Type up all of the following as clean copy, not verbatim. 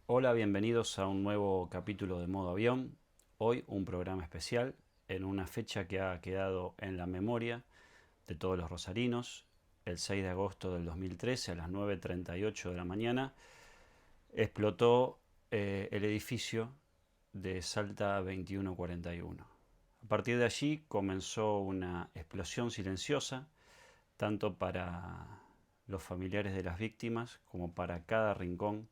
Hola, bienvenidos a un nuevo capítulo de Modo Avión. Hoy un programa especial en una fecha que ha quedado en la memoria de todos los rosarinos. El 6 de agosto del 2013 a las 9:38 de la mañana explotó el edificio de Salta 2141. A partir de allí comenzó una explosión silenciosa, tanto para los familiares de las víctimas como para cada rincón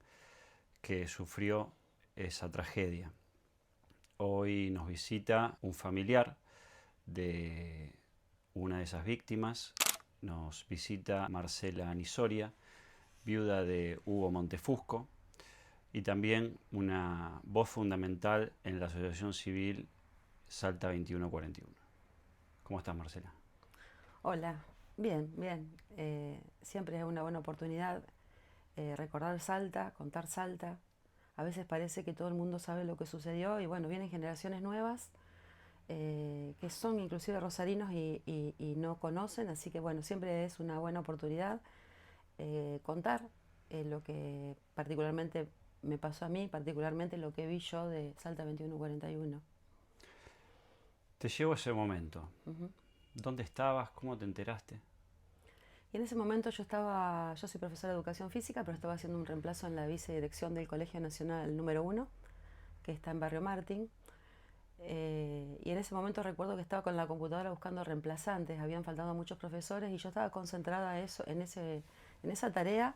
que sufrió esa tragedia. Hoy nos visita un familiar de una de esas víctimas. Nos visita Marcela Anisoria, viuda de Hugo Montefusco, y también una voz fundamental en la Asociación Civil Salta 2141. ¿Cómo estás, Marcela? Hola, bien, bien. Siempre es una buena oportunidad recordar Salta, contar Salta. A veces parece que todo el mundo sabe lo que sucedió y bueno, vienen generaciones nuevas que son inclusive rosarinos y no conocen, así que bueno, siempre es una buena oportunidad contar lo que particularmente me pasó a mí, particularmente lo que vi yo de Salta 2141. Te llevo a ese momento. Ujú. ¿Dónde estabas? ¿Cómo te enteraste? Y en ese momento yo soy profesora de educación física, pero estaba haciendo un reemplazo en la vicedirección del Colegio Nacional número 1, que está en Barrio Martín. Y en ese momento recuerdo que estaba con la computadora buscando reemplazantes, habían faltado muchos profesores y yo estaba concentrada en esa tarea,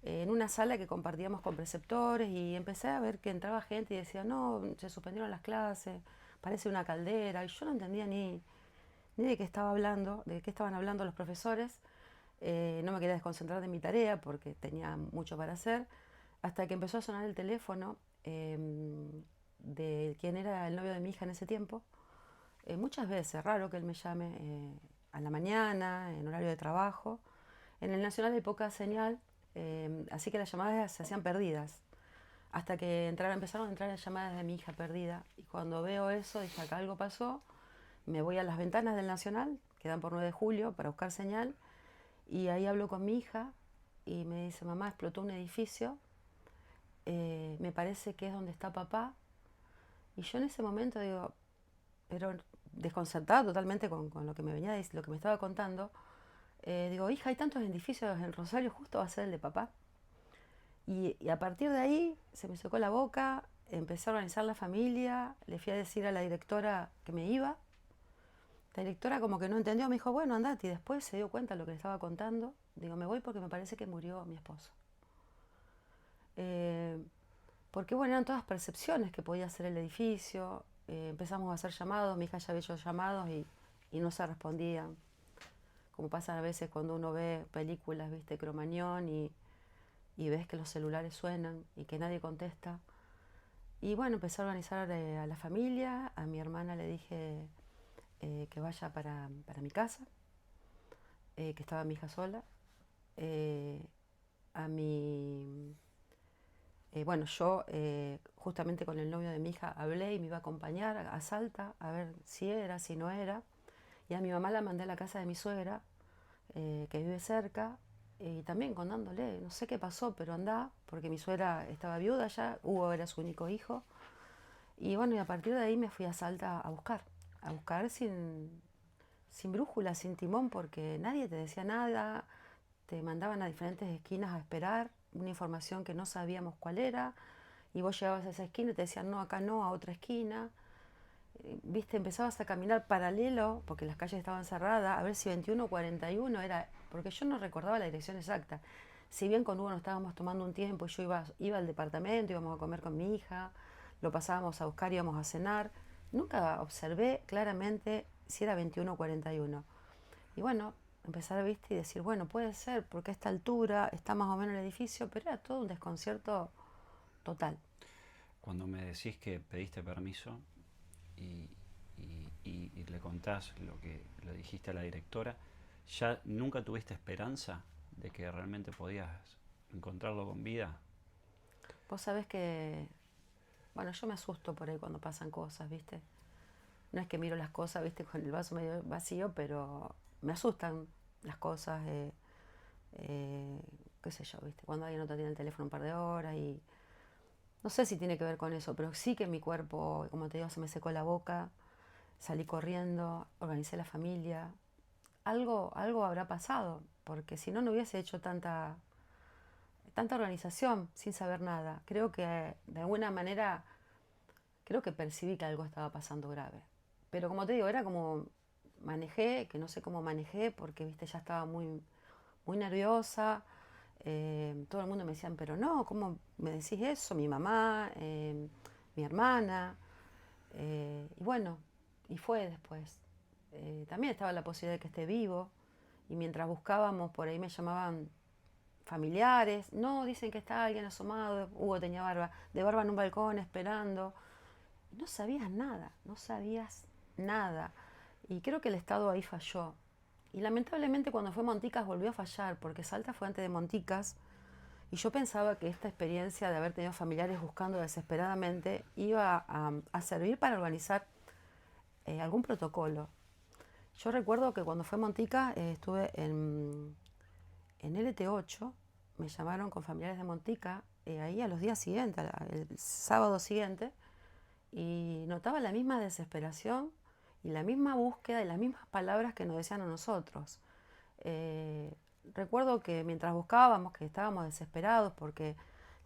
en una sala que compartíamos con preceptores y empecé a ver que entraba gente y decía, no, se suspendieron las clases, parece una caldera, y yo no entendía ni de qué estaba hablando, de qué estaban hablando los profesores. No me quería desconcentrar de mi tarea porque tenía mucho para hacer, hasta que empezó a sonar el teléfono de quien era el novio de mi hija en ese tiempo. Muchas veces, raro que él me llame a la mañana, en horario de trabajo. En el Nacional hay poca señal, así que las llamadas se hacían perdidas. Hasta que empezaron a entrar llamadas de mi hija perdida. Y cuando veo eso, dije, acá algo pasó. Me voy a las ventanas del Nacional, que dan por 9 de julio, para buscar señal. Y ahí hablo con mi hija y me dice, mamá, explotó un edificio, me parece que es donde está papá. Y yo en ese momento digo, pero desconcertada totalmente con lo que me venía, lo que me estaba contando, digo, hija, hay tantos edificios en Rosario, justo va a ser el de papá. Y a partir de ahí se me secó la boca, empecé a organizar la familia, le fui a decir a la directora que me iba. La directora como que no entendió, me dijo, bueno, andate. Y después se dio cuenta de lo que le estaba contando. Digo, me voy porque me parece que murió mi esposo. Eh, Porque bueno, eran todas percepciones que podía hacer el edificio. Empezamos a hacer llamados, mi hija ya había hecho llamados y no se respondían. Como pasa a veces cuando uno ve películas, viste, Cromañón y ves que los celulares suenan y que nadie contesta. Y bueno, empecé a organizar a la familia, a mi hermana le dije que vaya para mi casa, que estaba mi hija sola. Eh, a mi bueno, yo justamente con el novio de mi hija hablé y me iba a acompañar a Salta a ver si era, si no era. Y a mi mamá la mandé a la casa de mi suegra, que vive cerca, y también contándole, no sé qué pasó, pero anda, porque mi suegra estaba viuda ya, Hugo era su único hijo. Y bueno, y a partir de ahí me fui a Salta a buscar sin brújula, sin timón, porque nadie te decía nada, te mandaban a diferentes esquinas a esperar una información que no sabíamos cuál era, y vos llegabas a esa esquina y te decían no, acá no, a otra esquina. Viste, empezabas a caminar paralelo, porque las calles estaban cerradas, a ver si 21:41 era, porque yo no recordaba la dirección exacta. Si bien con Hugo nos estábamos tomando un tiempo, yo iba al departamento, íbamos a comer con mi hija, lo pasábamos a buscar, íbamos a cenar, nunca observé claramente si era 21:41. Y bueno, empezar a viste y decir, bueno, puede ser, porque a esta altura está más o menos el edificio, pero era todo un desconcierto total. Cuando me decís que pediste permiso y, y le contás lo que le dijiste a la directora, ¿ya nunca tuviste esperanza de que realmente podías encontrarlo con vida? Vos sabés que, bueno, yo me asusto por ahí cuando pasan cosas, ¿viste? No es que miro las cosas, ¿viste? Con el vaso medio vacío, pero me asustan las cosas, qué sé yo, ¿viste? Cuando alguien no te tiene el teléfono un par de horas y No sé si tiene que ver con eso, pero sí que mi cuerpo, como te digo, se me secó la boca, salí corriendo, organicé la familia. Algo habrá pasado, porque si no, no hubiese hecho tanta organización sin saber nada. Creo que de alguna manera, creo que percibí que algo estaba pasando grave. Pero como te digo, era como manejé, que no sé cómo manejé, porque viste, ya estaba muy nerviosa. Todo el mundo me decían, pero no, ¿cómo me decís eso? Mi mamá, mi hermana. Y bueno, y fue después. También estaba la posibilidad de que esté vivo. Y mientras buscábamos, por ahí me llamaban familiares. No, dicen que está alguien asomado. Hugo tenía barba, de barba en un balcón esperando. No sabías nada, no sabías nada. Y creo que el Estado ahí falló. Y lamentablemente cuando fue Monticas volvió a fallar, porque Salta fue antes de Monticas. Y yo pensaba que esta experiencia de haber tenido familiares buscando desesperadamente iba a servir para organizar algún protocolo. Yo recuerdo que cuando fue Montica estuve en LT8, me llamaron con familiares de Montica, ahí a los días siguientes, el sábado siguiente, y notaba la misma desesperación y la misma búsqueda y las mismas palabras que nos decían a nosotros. Eh, Recuerdo que mientras buscábamos, que estábamos desesperados porque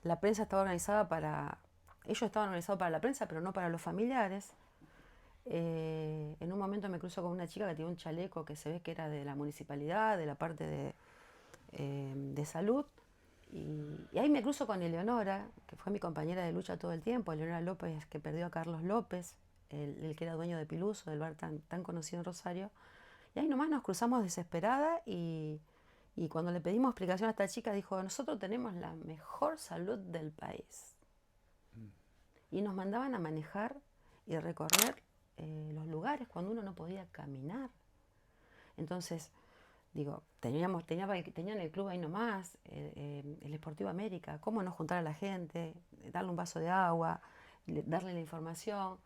la prensa estaba organizada para... Ellos estaban organizados para la prensa, pero no para los familiares. En un momento me cruzo con una chica que tiene un chaleco que se ve que era de la municipalidad, de la parte de salud. Y ahí me cruzo con Eleonora, que fue mi compañera de lucha todo el tiempo, Eleonora López, que perdió a Carlos López, el que era dueño de Piluso, del bar tan conocido en Rosario. Y ahí nomás nos cruzamos desesperada y cuando le pedimos explicación a esta chica dijo, nosotros tenemos la mejor salud del país. Y nos mandaban a manejar y recorrer los lugares cuando uno no podía caminar. Entonces, digo, tenían el club ahí nomás, el Esportivo América, cómo no juntar a la gente, darle un vaso de agua, darle la información.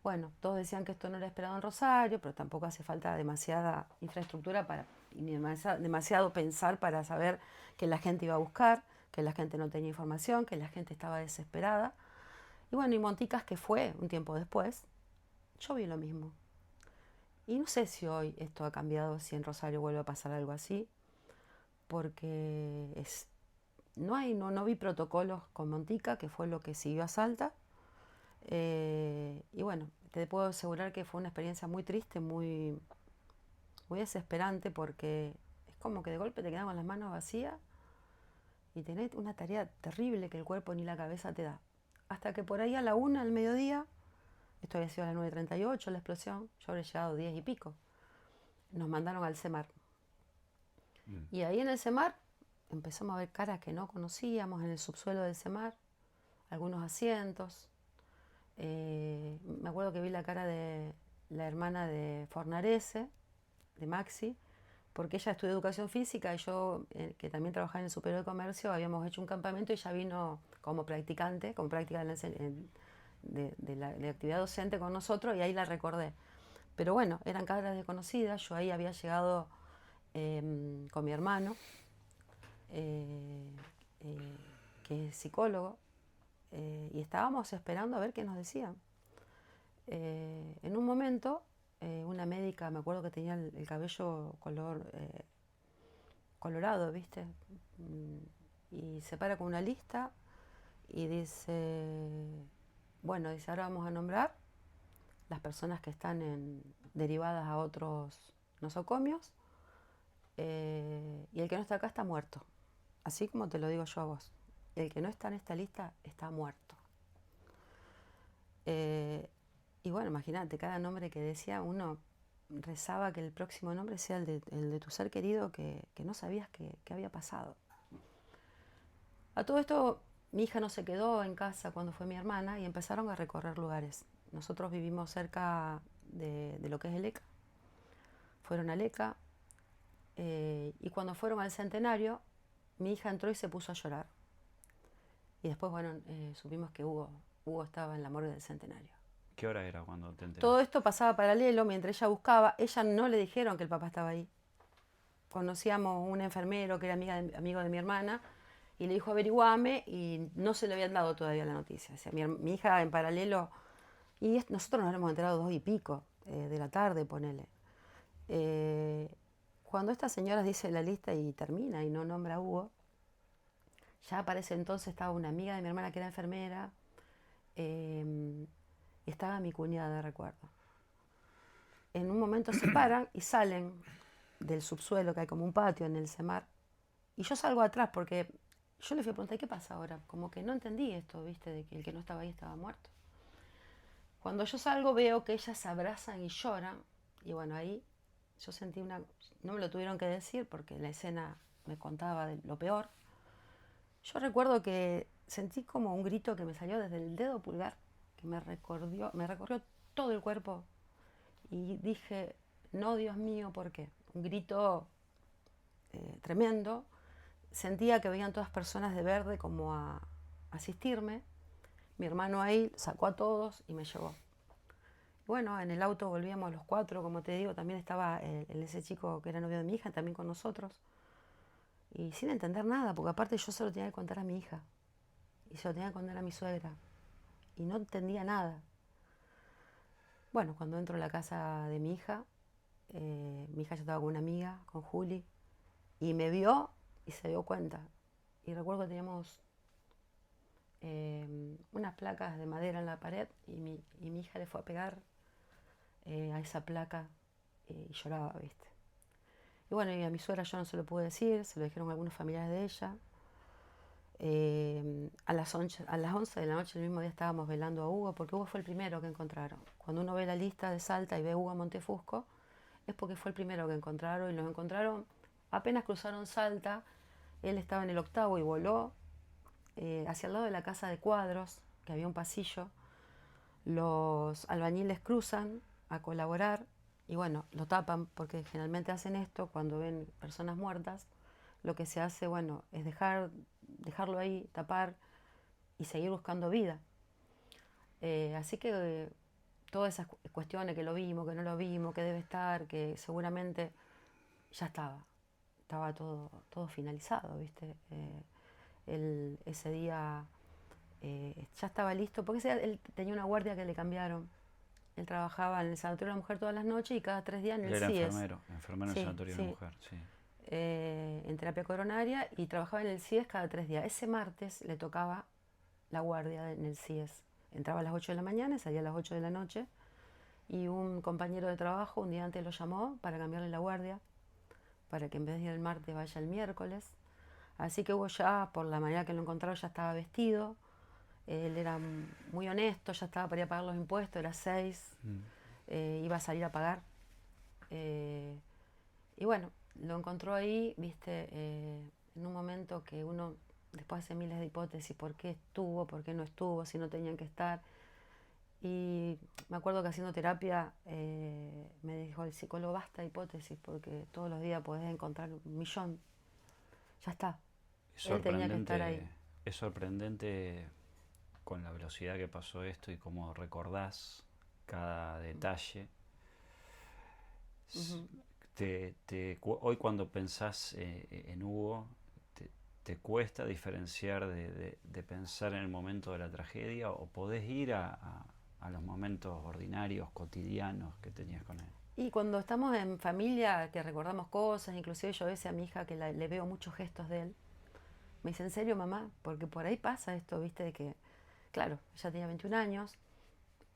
Bueno, todos decían que esto no era esperado en Rosario, pero tampoco hace falta demasiada infraestructura ni demasiado pensar para saber que la gente iba a buscar, que la gente no tenía información, que la gente estaba desesperada. Y bueno, y Monticas, que fue un tiempo después, yo vi lo mismo. Y no sé si hoy esto ha cambiado, si en Rosario vuelve a pasar algo así, porque no vi protocolos con Montica, que fue lo que siguió a Salta. Y bueno, te puedo asegurar que fue una experiencia muy triste, muy desesperante, porque es como que de golpe te quedas con las manos vacías y tenés una tarea terrible que el cuerpo ni la cabeza te da. Hasta que por ahí a la 1 del mediodía, esto había sido a las 9:38 la explosión, yo habría llegado 10 y pico, nos mandaron al CEMAR. Y ahí en el CEMAR empezamos a ver caras que no conocíamos en el subsuelo del CEMAR, algunos asientos. Me acuerdo que vi la cara de la hermana de Fornarese, de Maxi, porque ella estudió educación física y yo, que también trabajaba en el Superior de Comercio, habíamos hecho un campamento y ella vino como practicante, como práctica de actividad docente con nosotros y ahí la recordé. Pero bueno, eran caras desconocidas, yo ahí había llegado con mi hermano, que es psicólogo, y estábamos esperando a ver qué nos decían. En un momento, una médica, me acuerdo que tenía el cabello colorado, ¿viste? Y se para con una lista y dice, bueno, dice, ahora vamos a nombrar las personas que están derivadas a otros nosocomios, y el que no está acá está muerto. Así como te lo digo yo a vos. El que no está en esta lista está muerto. Y bueno, imagínate, cada nombre que decía, uno rezaba que el próximo nombre sea el de tu ser querido que no sabías que había pasado. A todo esto, mi hija no se quedó en casa cuando fue mi hermana y empezaron a recorrer lugares. Nosotros vivimos cerca de lo que es el ECA. Fueron al ECA, y cuando fueron al Centenario, mi hija entró y se puso a llorar. Y después, bueno, supimos que Hugo estaba en la morgue del Centenario. ¿Qué hora era cuando te enteraste? Todo esto pasaba paralelo mientras ella buscaba. Ella no le dijeron que el papá estaba ahí. Conocíamos un enfermero que era amigo de mi hermana y le dijo averiguame y no se le habían dado todavía la noticia. O sea, mi hija en paralelo, y nosotros nos hemos enterado 2:00 de la tarde, ponele. Eh, Cuando esta señora dice la lista y termina y no nombra a Hugo, ya para ese entonces estaba una amiga de mi hermana que era enfermera, y estaba mi cuñada, recuerdo. En un momento se paran y salen del subsuelo, que hay como un patio en el CEMAR, y yo salgo atrás porque yo le fui a preguntar, ¿qué pasa ahora? Como que no entendí esto, ¿viste? De que el que no estaba ahí estaba muerto. Cuando yo salgo veo que ellas se abrazan y lloran, y bueno, ahí yo sentí una... No me lo tuvieron que decir porque la escena me contaba de lo peor. Yo recuerdo que sentí como un grito que me salió desde el dedo pulgar, que me recorrió todo el cuerpo, y dije, no, Dios mío, ¿por qué? Un grito tremendo. Sentía que venían todas personas de verde como a asistirme. Mi hermano ahí sacó a todos y me llevó. Bueno, en el auto volvíamos los cuatro, como te digo, también estaba ese chico que era novio de mi hija, también con nosotros. Y sin entender nada, porque aparte yo solo tenía que contar a mi hija. Y se lo tenía que contar a mi suegra. Y no entendía nada. Bueno, cuando entro a la casa de mi hija ya estaba con una amiga, con Juli, y me vio y se dio cuenta. Y recuerdo que teníamos unas placas de madera en la pared y mi hija le fue a pegar a esa placa y lloraba, ¿viste? Y bueno, y a mi suegra yo no se lo pude decir, se lo dijeron algunos familiares de ella. A las 11 de la noche el mismo día estábamos velando a Hugo, porque Hugo fue el primero que encontraron. Cuando uno ve la lista de Salta y ve Hugo Montefusco, es porque fue el primero que encontraron, y los encontraron apenas cruzaron Salta. Él estaba en el 8º y voló hacia el lado de la casa de Cuadros, que había un pasillo. Los albañiles cruzan a colaborar y bueno, lo tapan porque generalmente hacen esto cuando ven personas muertas. Lo que se hace, bueno, es dejarlo ahí, tapar y seguir buscando vida. Así que todas esas cuestiones, que lo vimos, que no lo vimos, que debe estar, que seguramente ya estaba todo finalizado, ¿viste? Ese día ya estaba listo, porque él tenía una guardia que le cambiaron. Él trabajaba en el Sanatorio de la Mujer todas las noches y cada 3 días en Él el era CIES. enfermero en el Sí, Sanatorio de la sí. Mujer, sí. En terapia coronaria, y trabajaba en el CIES cada 3 días. Ese martes le tocaba la guardia en el CIES. Entraba a las 8 de la mañana y salía a las 8 de la noche. Y un compañero de trabajo un día antes lo llamó para cambiarle la guardia, para que en vez de ir el martes vaya el miércoles. Así que Hugo ya, por la manera que lo encontraron, ya estaba vestido. Él era muy honesto, ya estaba para ir a pagar los impuestos, era 6, iba a salir a pagar. Y bueno, lo encontró ahí, viste, en un momento que uno después hace miles de hipótesis, por qué estuvo, por qué no estuvo, si no tenían que estar. Y me acuerdo que haciendo terapia me dijo el psicólogo, basta de hipótesis, porque todos los días podés encontrar 1.000.000. Ya está. Él tenía que estar ahí. Es sorprendente con la velocidad que pasó esto y cómo recordás cada detalle. Ujú. Hoy cuando pensás en Hugo, ¿te cuesta diferenciar de pensar en el momento de la tragedia o podés ir a los momentos ordinarios, cotidianos que tenías con él? Y cuando estamos en familia, que recordamos cosas, inclusive yo a veces a mi hija que le veo muchos gestos de él, me dice, ¿en serio, mamá? Porque por ahí pasa esto, viste, de que, claro, ella tenía 21 años,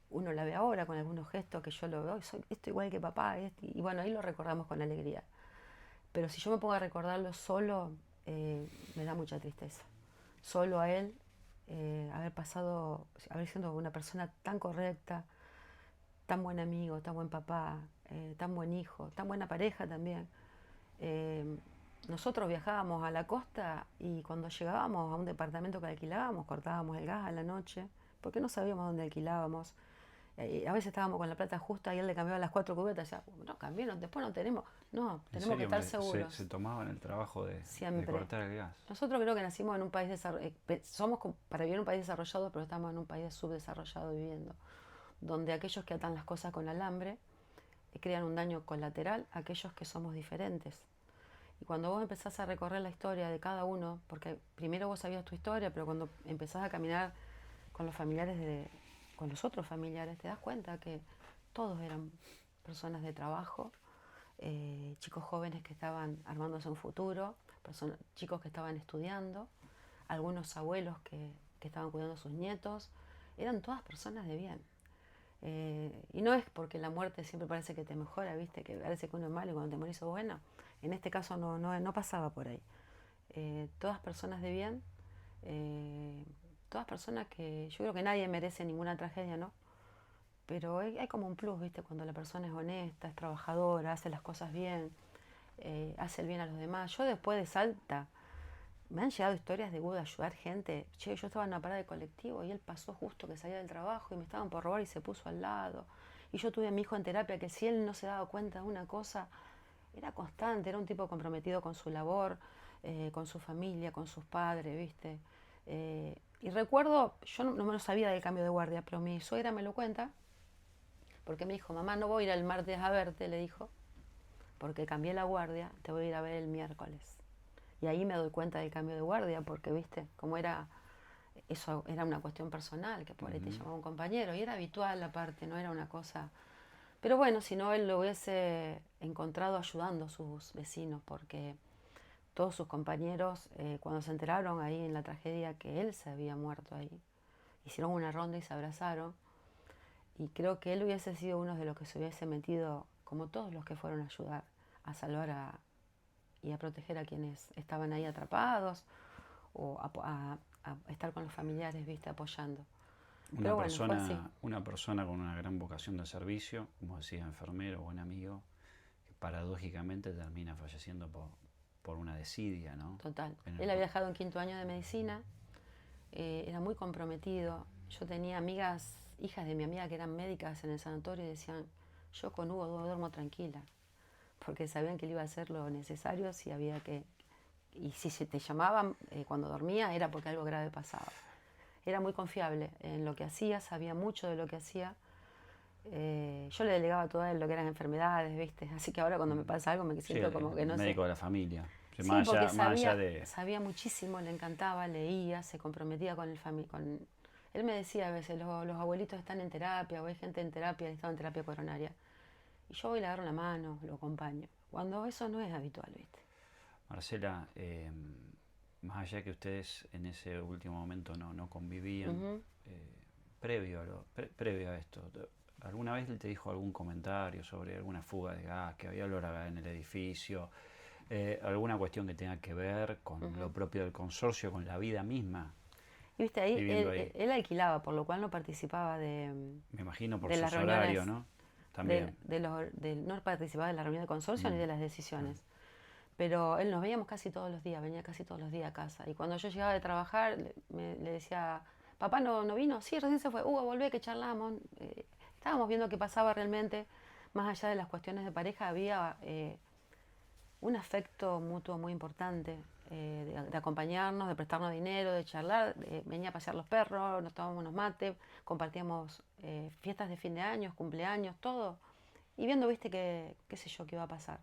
uno la ve ahora con algunos gestos que yo lo veo, soy esto igual que papá, y bueno, ahí lo recordamos con alegría. Pero si yo me pongo a recordarlo solo, me da mucha tristeza. Solo a él, haber sido una persona tan correcta, tan buen amigo, tan buen papá, tan buen hijo, tan buena pareja también. Eh, Nosotros viajábamos a la costa y cuando llegábamos a un departamento que alquilábamos, cortábamos el gas a la noche, porque no sabíamos dónde alquilábamos. A veces estábamos con la plata justa y él le cambiaba las 4 cubetas. Y decía, no, cambiaron, después no tenemos. No, ¿En tenemos que serio? estar seguros. Se tomaban el trabajo de Siempre. cortar el gas. Nosotros creo que nacimos en un país desarrollado, para vivir en un país desarrollado, pero estamos en un país subdesarrollado viviendo, donde aquellos que atan las cosas con alambre crean un daño colateral a aquellos que somos diferentes. Y cuando vos empezás a recorrer la historia de cada uno, porque primero vos sabías tu historia, pero cuando empezás a caminar con los familiares con los otros familiares, te das cuenta que todos eran personas de trabajo, chicos jóvenes que estaban armándose un futuro, chicos que estaban estudiando, algunos abuelos que estaban cuidando a sus nietos, eran todas personas de bien. Y no es porque la muerte siempre parece que te mejora, ¿viste? Que parece que uno es malo y cuando te morís sos bueno. En este caso no pasaba por ahí. Todas personas de bien, todas personas que yo creo que nadie merece ninguna tragedia, ¿no? Pero hay como un plus, ¿viste? Cuando la persona es honesta, es trabajadora, hace las cosas bien, hace el bien a los demás. Yo después de Salta, me han llegado historias de Buda, ayudar gente. Che, yo estaba en una parada de colectivo y él pasó justo que salía del trabajo y me estaban por robar y se puso al lado. Y yo tuve a mi hijo en terapia que si él no se daba cuenta de una cosa, era constante, era un tipo comprometido con su labor, con su familia, con sus padres, ¿viste? Y recuerdo, yo no me lo sabía del cambio de guardia, pero mi suegra me lo cuenta, porque me dijo, mamá, no voy a ir el martes a verte, le dijo, porque cambié la guardia, te voy a ir a ver el miércoles. Y ahí me doy cuenta del cambio de guardia, porque, viste, como era, eso era una cuestión personal, que por ahí te llamaba un compañero, y era habitual aparte, no era una cosa. Pero bueno, si no, él lo hubiese encontrado ayudando a sus vecinos, porque todos sus compañeros, cuando se enteraron ahí en la tragedia que él se había muerto ahí, hicieron una ronda y se abrazaron. Y creo que él hubiese sido uno de los que se hubiese metido, como todos los que fueron a ayudar, a salvar y a proteger a quienes estaban ahí atrapados o a estar con los familiares, viste, apoyando. Pero bueno, fue así. Una persona con una gran vocación de servicio, como decía, enfermero, buen amigo, que paradójicamente termina falleciendo por una desidia, ¿no? Total. Él había dejado en 5º año de medicina, era muy comprometido. Yo tenía amigas, hijas de mi amiga que eran médicas en el sanatorio y decían, yo con Hugo duermo tranquila, porque sabían que él iba a hacer lo necesario si había que. Y si se te llamaban cuando dormía era porque algo grave pasaba. Era muy confiable en lo que hacía, sabía mucho de lo que hacía. Yo le delegaba todo a él lo que eran enfermedades, ¿viste? Así que ahora cuando me pasa algo me siento como que no sé. Médico de la familia. Sí, porque sabía muchísimo, le encantaba, leía, se comprometía con el Él me decía a veces, los abuelitos están en terapia, o hay gente en terapia, están en terapia coronaria. Y yo voy y le agarro la mano, lo acompaño. Cuando eso no es habitual, ¿viste? Marcela, más allá que ustedes en ese último momento no convivían, previo a esto, ¿alguna vez te dijo algún comentario sobre alguna fuga de gas, que había olor a gas en el edificio? ¿Alguna cuestión que tenga que ver con lo propio del consorcio, con la vida misma? Y viste, ahí él alquilaba, por lo cual no participaba de. Me imagino por de sus horarios, ¿no? También. No participaba de la reunión de consorcio ni de las decisiones. Pero él nos veíamos casi todos los días, venía casi todos los días a casa. Y cuando yo llegaba de trabajar, le decía, ¿papá no vino? Sí, recién se fue. Hugo, volvé que charlamos. Estábamos viendo qué pasaba realmente. Más allá de las cuestiones de pareja, había un afecto mutuo muy importante, de acompañarnos, de prestarnos dinero, de charlar. Venía a pasear los perros, nos tomábamos unos mates, compartíamos fiestas de fin de año, cumpleaños, todo. Y viendo, viste, qué sé yo, qué iba a pasar.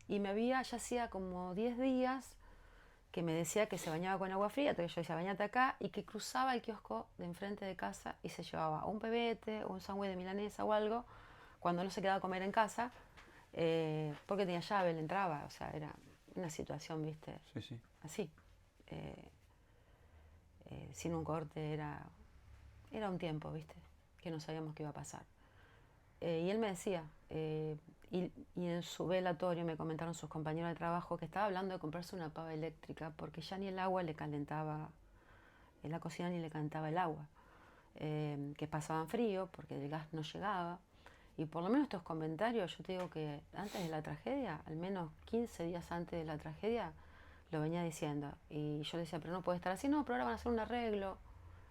Y ya hacía como 10 días que me decía que se bañaba con agua fría, entonces yo decía, bañate acá, y que cruzaba el kiosco de enfrente de casa y se llevaba un pebete o un sándwich de milanesa o algo, cuando no se quedaba a comer en casa, porque tenía llave, le entraba, o sea, era una situación, viste, Sí. así, sin un corte, era un tiempo, viste, que no sabíamos qué iba a pasar. Y él me decía, y en su velatorio me comentaron sus compañeros de trabajo que estaba hablando de comprarse una pava eléctrica porque ya ni el agua le calentaba, en la cocina ni le calentaba el agua, que pasaban frío porque el gas no llegaba. Y por lo menos estos comentarios, yo te digo que antes de la tragedia, al menos 15 días antes de la tragedia, lo venía diciendo. Y yo le decía, pero no puede estar así, no, pero ahora van a hacer un arreglo.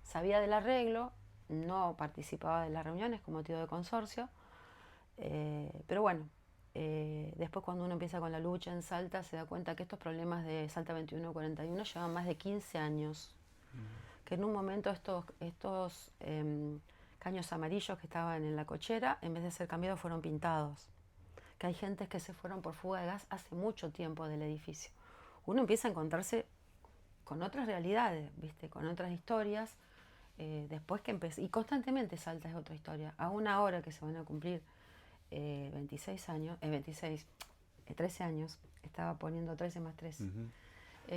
Sabía del arreglo, no participaba de las reuniones como motivo de consorcio, pero bueno, después cuando uno empieza con la lucha en Salta se da cuenta que estos problemas de Salta 2141 llevan más de 15 años, que en un momento estos caños amarillos que estaban en la cochera, en vez de ser cambiados, fueron pintados. que hay gentes que se fueron por fuga de gas hace mucho tiempo del edificio. Uno empieza a encontrarse con otras realidades, ¿viste? Con otras historias. Después que empecé, y constantemente Salta es otra historia. Aún ahora que se van a cumplir 26 años, 13 años, estaba poniendo 13 más 3,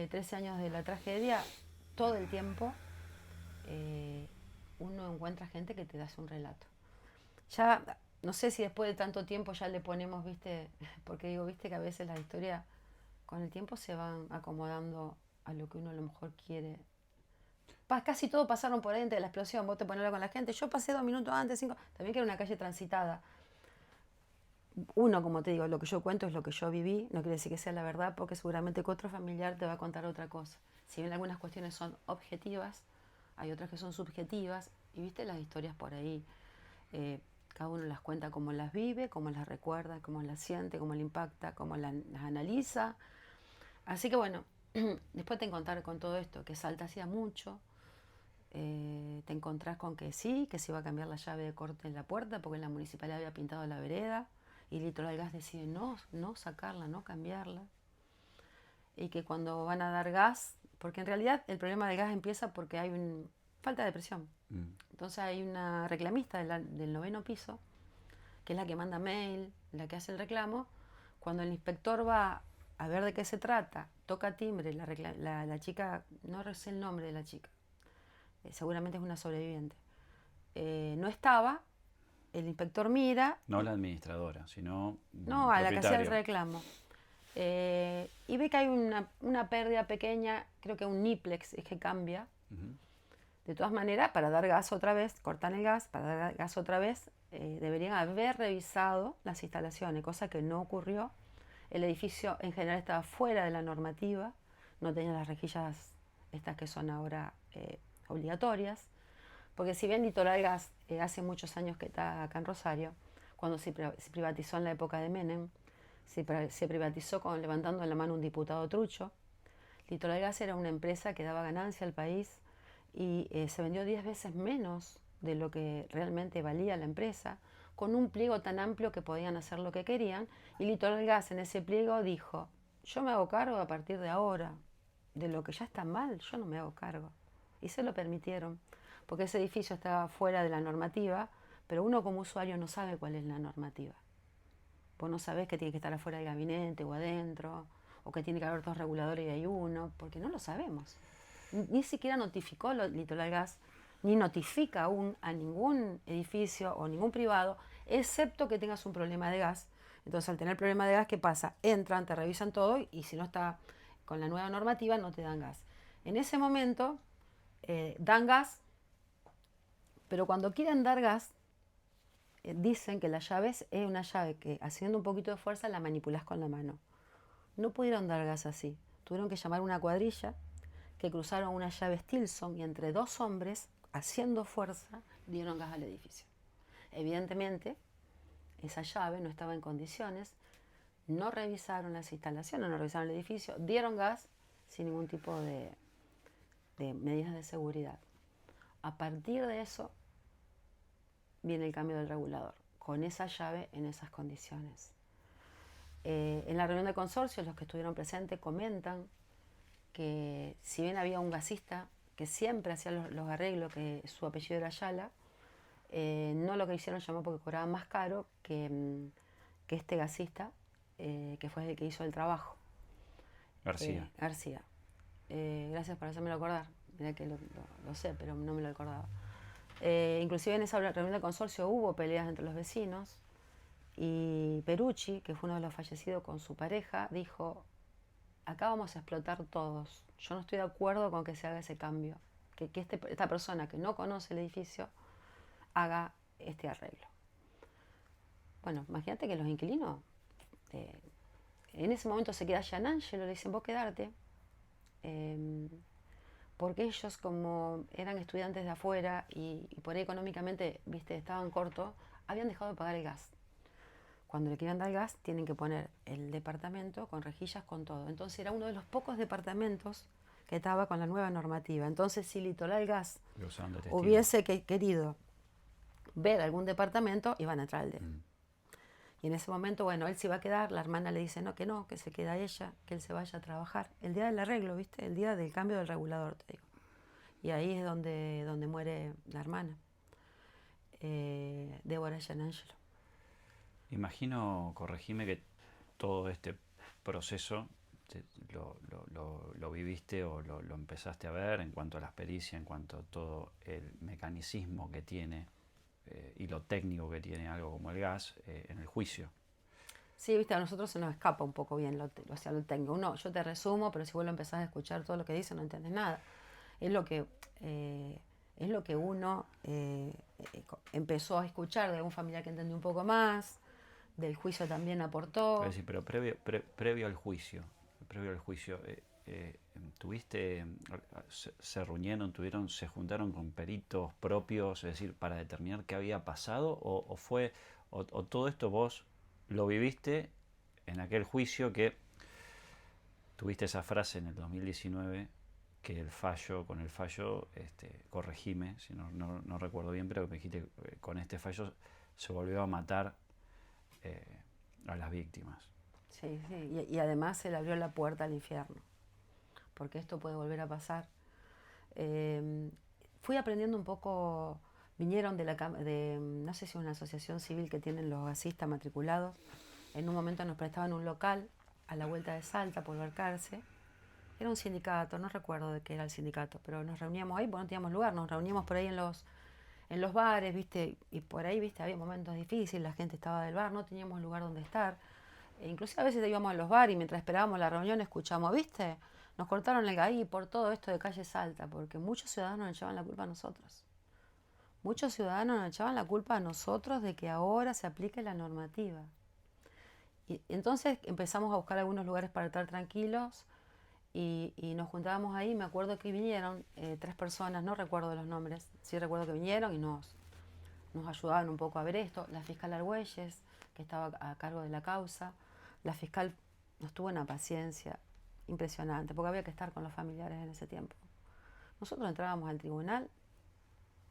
13 años de la tragedia, todo el tiempo uno encuentra gente que te hace un relato. Ya, no sé si después de tanto tiempo ya le ponemos, ¿viste? Porque digo, ¿viste? Que a veces las historias con el tiempo se van acomodando a lo que uno a lo mejor quiere. Casi todos pasaron por ahí antes de la explosión. Vos te pones a hablar con la gente. Yo pasé 2 minutos antes, 5. También que era una calle transitada. Uno, como te digo, lo que yo cuento es lo que yo viví. No quiere decir que sea la verdad, porque seguramente que otro familiar te va a contar otra cosa. Si bien algunas cuestiones son objetivas, hay otras que son subjetivas. Y viste las historias por ahí. Cada uno las cuenta como las vive, como las recuerda, cómo las siente, cómo le impacta, cómo las analiza. Así que bueno, después te encontrás con todo esto, que Salta hacía mucho. Te encontrás con que sí, que se iba a cambiar la llave de corte en la puerta porque la municipalidad había pintado la vereda y Litoral Gas decide no sacarla, no cambiarla. Y que cuando van a dar gas, porque en realidad el problema del gas empieza porque hay falta de presión. Entonces hay una reclamista del 9º piso, que es la que manda mail, la que hace el reclamo. Cuando el inspector va a ver de qué se trata, toca timbre, la chica, no sé el nombre de la chica, seguramente es una sobreviviente, no estaba, el inspector mira. No la administradora, sino no, a la que hacía el reclamo. Y ve que hay una pérdida pequeña, creo que un niplex es que cambia. De todas maneras, para dar gas otra vez, cortan el gas, para dar gas otra vez, deberían haber revisado las instalaciones, cosa que no ocurrió. El edificio en general estaba fuera de la normativa, no tenía las rejillas estas que son ahora obligatorias, porque si bien Litoral Gas hace muchos años que está acá en Rosario, cuando se privatizó en la época de Menem, se privatizó levantando en la mano un diputado trucho. Litoral Gas era una empresa que daba ganancia al país y se vendió 10 veces menos de lo que realmente valía la empresa, con un pliego tan amplio que podían hacer lo que querían, y Litoral Gas en ese pliego dijo, yo me hago cargo a partir de ahora, de lo que ya está mal, yo no me hago cargo. Y se lo permitieron, porque ese edificio estaba fuera de la normativa, pero uno como usuario no sabe cuál es la normativa. Vos no sabés que tiene que estar afuera del gabinete o adentro, o que tiene que haber 2 reguladores y hay uno, porque no lo sabemos. Ni siquiera notificó Litoral Gas, ni notifica aún a ningún edificio o ningún privado, excepto que tengas un problema de gas. Entonces, al tener problema de gas, ¿qué pasa? Entran, te revisan todo y si no está con la nueva normativa, no te dan gas. En ese momento, dan gas, pero cuando quieren dar gas, dicen que la llave es una llave que, haciendo un poquito de fuerza, la manipulás con la mano. No pudieron dar gas así. Tuvieron que llamar una cuadrilla que cruzaron una llave Stilson y entre 2 hombres, haciendo fuerza, dieron gas al edificio. Evidentemente, esa llave no estaba en condiciones, no revisaron las instalaciones, no revisaron el edificio, dieron gas sin ningún tipo de medidas de seguridad. A partir de eso, viene el cambio del regulador, con esa llave en esas condiciones. En la reunión de consorcio, los que estuvieron presentes comentan que si bien había un gasista que siempre hacía los arreglos, que su apellido era Ayala, no lo que hicieron llamó porque cobraba más caro que este gasista, que fue el que hizo el trabajo. García. García. Gracias por hacérmelo acordar. Mirá que lo sé, pero no me lo acordaba. Inclusive en esa reunión de consorcio hubo peleas entre los vecinos y Perucci, que fue uno de los fallecidos con su pareja, dijo, acá vamos a explotar todos. Yo no estoy de acuerdo con que se haga ese cambio, que esta persona que no conoce el edificio haga este arreglo. Bueno, imagínate que los inquilinos, en ese momento se queda Gianangelo, le dicen, vos quedarte, porque ellos como eran estudiantes de afuera y por ahí económicamente, viste, estaban cortos, habían dejado de pagar el gas. Cuando le quieran dar gas, tienen que poner el departamento con rejillas, con todo. Entonces era uno de los pocos departamentos que estaba con la nueva normativa. Entonces, si Litoral Gas hubiese querido ver algún departamento, iban a entrar al de él. Y Y en ese momento, bueno, él se iba a quedar, la hermana le dice no, que se queda ella, que él se vaya a trabajar. El día del arreglo, ¿viste? El día del cambio del regulador, te digo. Y ahí es donde muere la hermana, Débora Gianangelo. Imagino, corregime, que todo este proceso lo viviste o lo empezaste a ver en cuanto a la experiencia, en cuanto a todo el mecanicismo que tiene y lo técnico que tiene algo como el gas en el juicio. Sí, viste, a nosotros se nos escapa un poco bien lo técnico. Yo te resumo, pero si vos lo empezás a escuchar todo lo que dice, no entendés nada. Es lo que, es lo que uno empezó a escuchar de algún familiar que entendió un poco más, del juicio también Es aportó. decir, pero previo al juicio, ¿tuviste, se reunieron, se juntaron con peritos propios, es decir, para determinar qué había pasado, o todo esto vos lo viviste en aquel juicio que tuviste esa frase en el 2019, que con el fallo, corregime, si no recuerdo bien, pero me dijiste que con este fallo se volvió a matar eh, a las víctimas? Sí, sí, y además se le abrió la puerta al infierno, porque esto puede volver a pasar. Eh, Fui aprendiendo un poco, vinieron no sé si es una asociación civil que tienen los gasistas matriculados, en un momento nos prestaban un local a la vuelta de Salta por Balcarce. Era un sindicato, no recuerdo de qué era el sindicato, pero nos reuníamos ahí porque no teníamos lugar, nos reuníamos por ahí en los bares, ¿viste? Y por ahí, ¿viste? Había momentos difíciles, la gente estaba del bar, no teníamos lugar donde estar. E inclusive a veces íbamos a los bares y mientras esperábamos la reunión escuchamos, ¿viste? Nos cortaron el GAI por todo esto de calle Salta, porque muchos ciudadanos nos echaban la culpa a nosotros. Muchos ciudadanos nos echaban la culpa a nosotros de que ahora se aplique la normativa. Y entonces empezamos a buscar algunos lugares para estar tranquilos y nos juntábamos ahí. Me acuerdo que vinieron 3 personas, no recuerdo los nombres, sí recuerdo que vinieron y nos ayudaban un poco a ver esto. La fiscal Argüelles, que estaba a cargo de la causa, la fiscal nos tuvo una paciencia impresionante, porque había que estar con los familiares en ese tiempo. Nosotros entrábamos al tribunal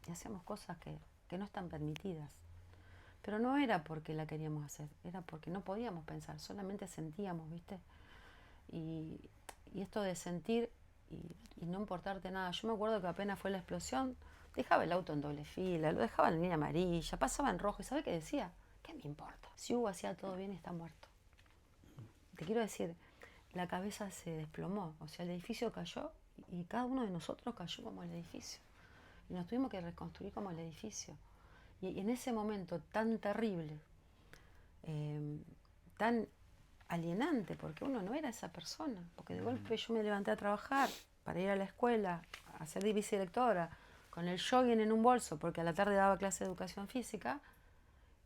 y hacíamos cosas que no están permitidas. Pero no era porque la queríamos hacer, era porque no podíamos pensar, solamente sentíamos, ¿viste? Y, y esto de sentir y no importarte nada. Yo me acuerdo que apenas fue la explosión, dejaba el auto en doble fila, lo dejaba en la línea amarilla, pasaba en rojo. ¿Y sabe qué decía? ¿Qué me importa? Si Hugo hacía todo bien, está muerto. Te quiero decir, la cabeza se desplomó, o sea, el edificio cayó y cada uno de nosotros cayó como el edificio. Y nos tuvimos que reconstruir como el edificio. Y en ese momento tan terrible, tan alienante, porque uno no era esa persona, porque de golpe yo me levanté a trabajar para ir a la escuela, a ser vicedirectora, con el jogging en un bolso, porque a la tarde daba clase de educación física,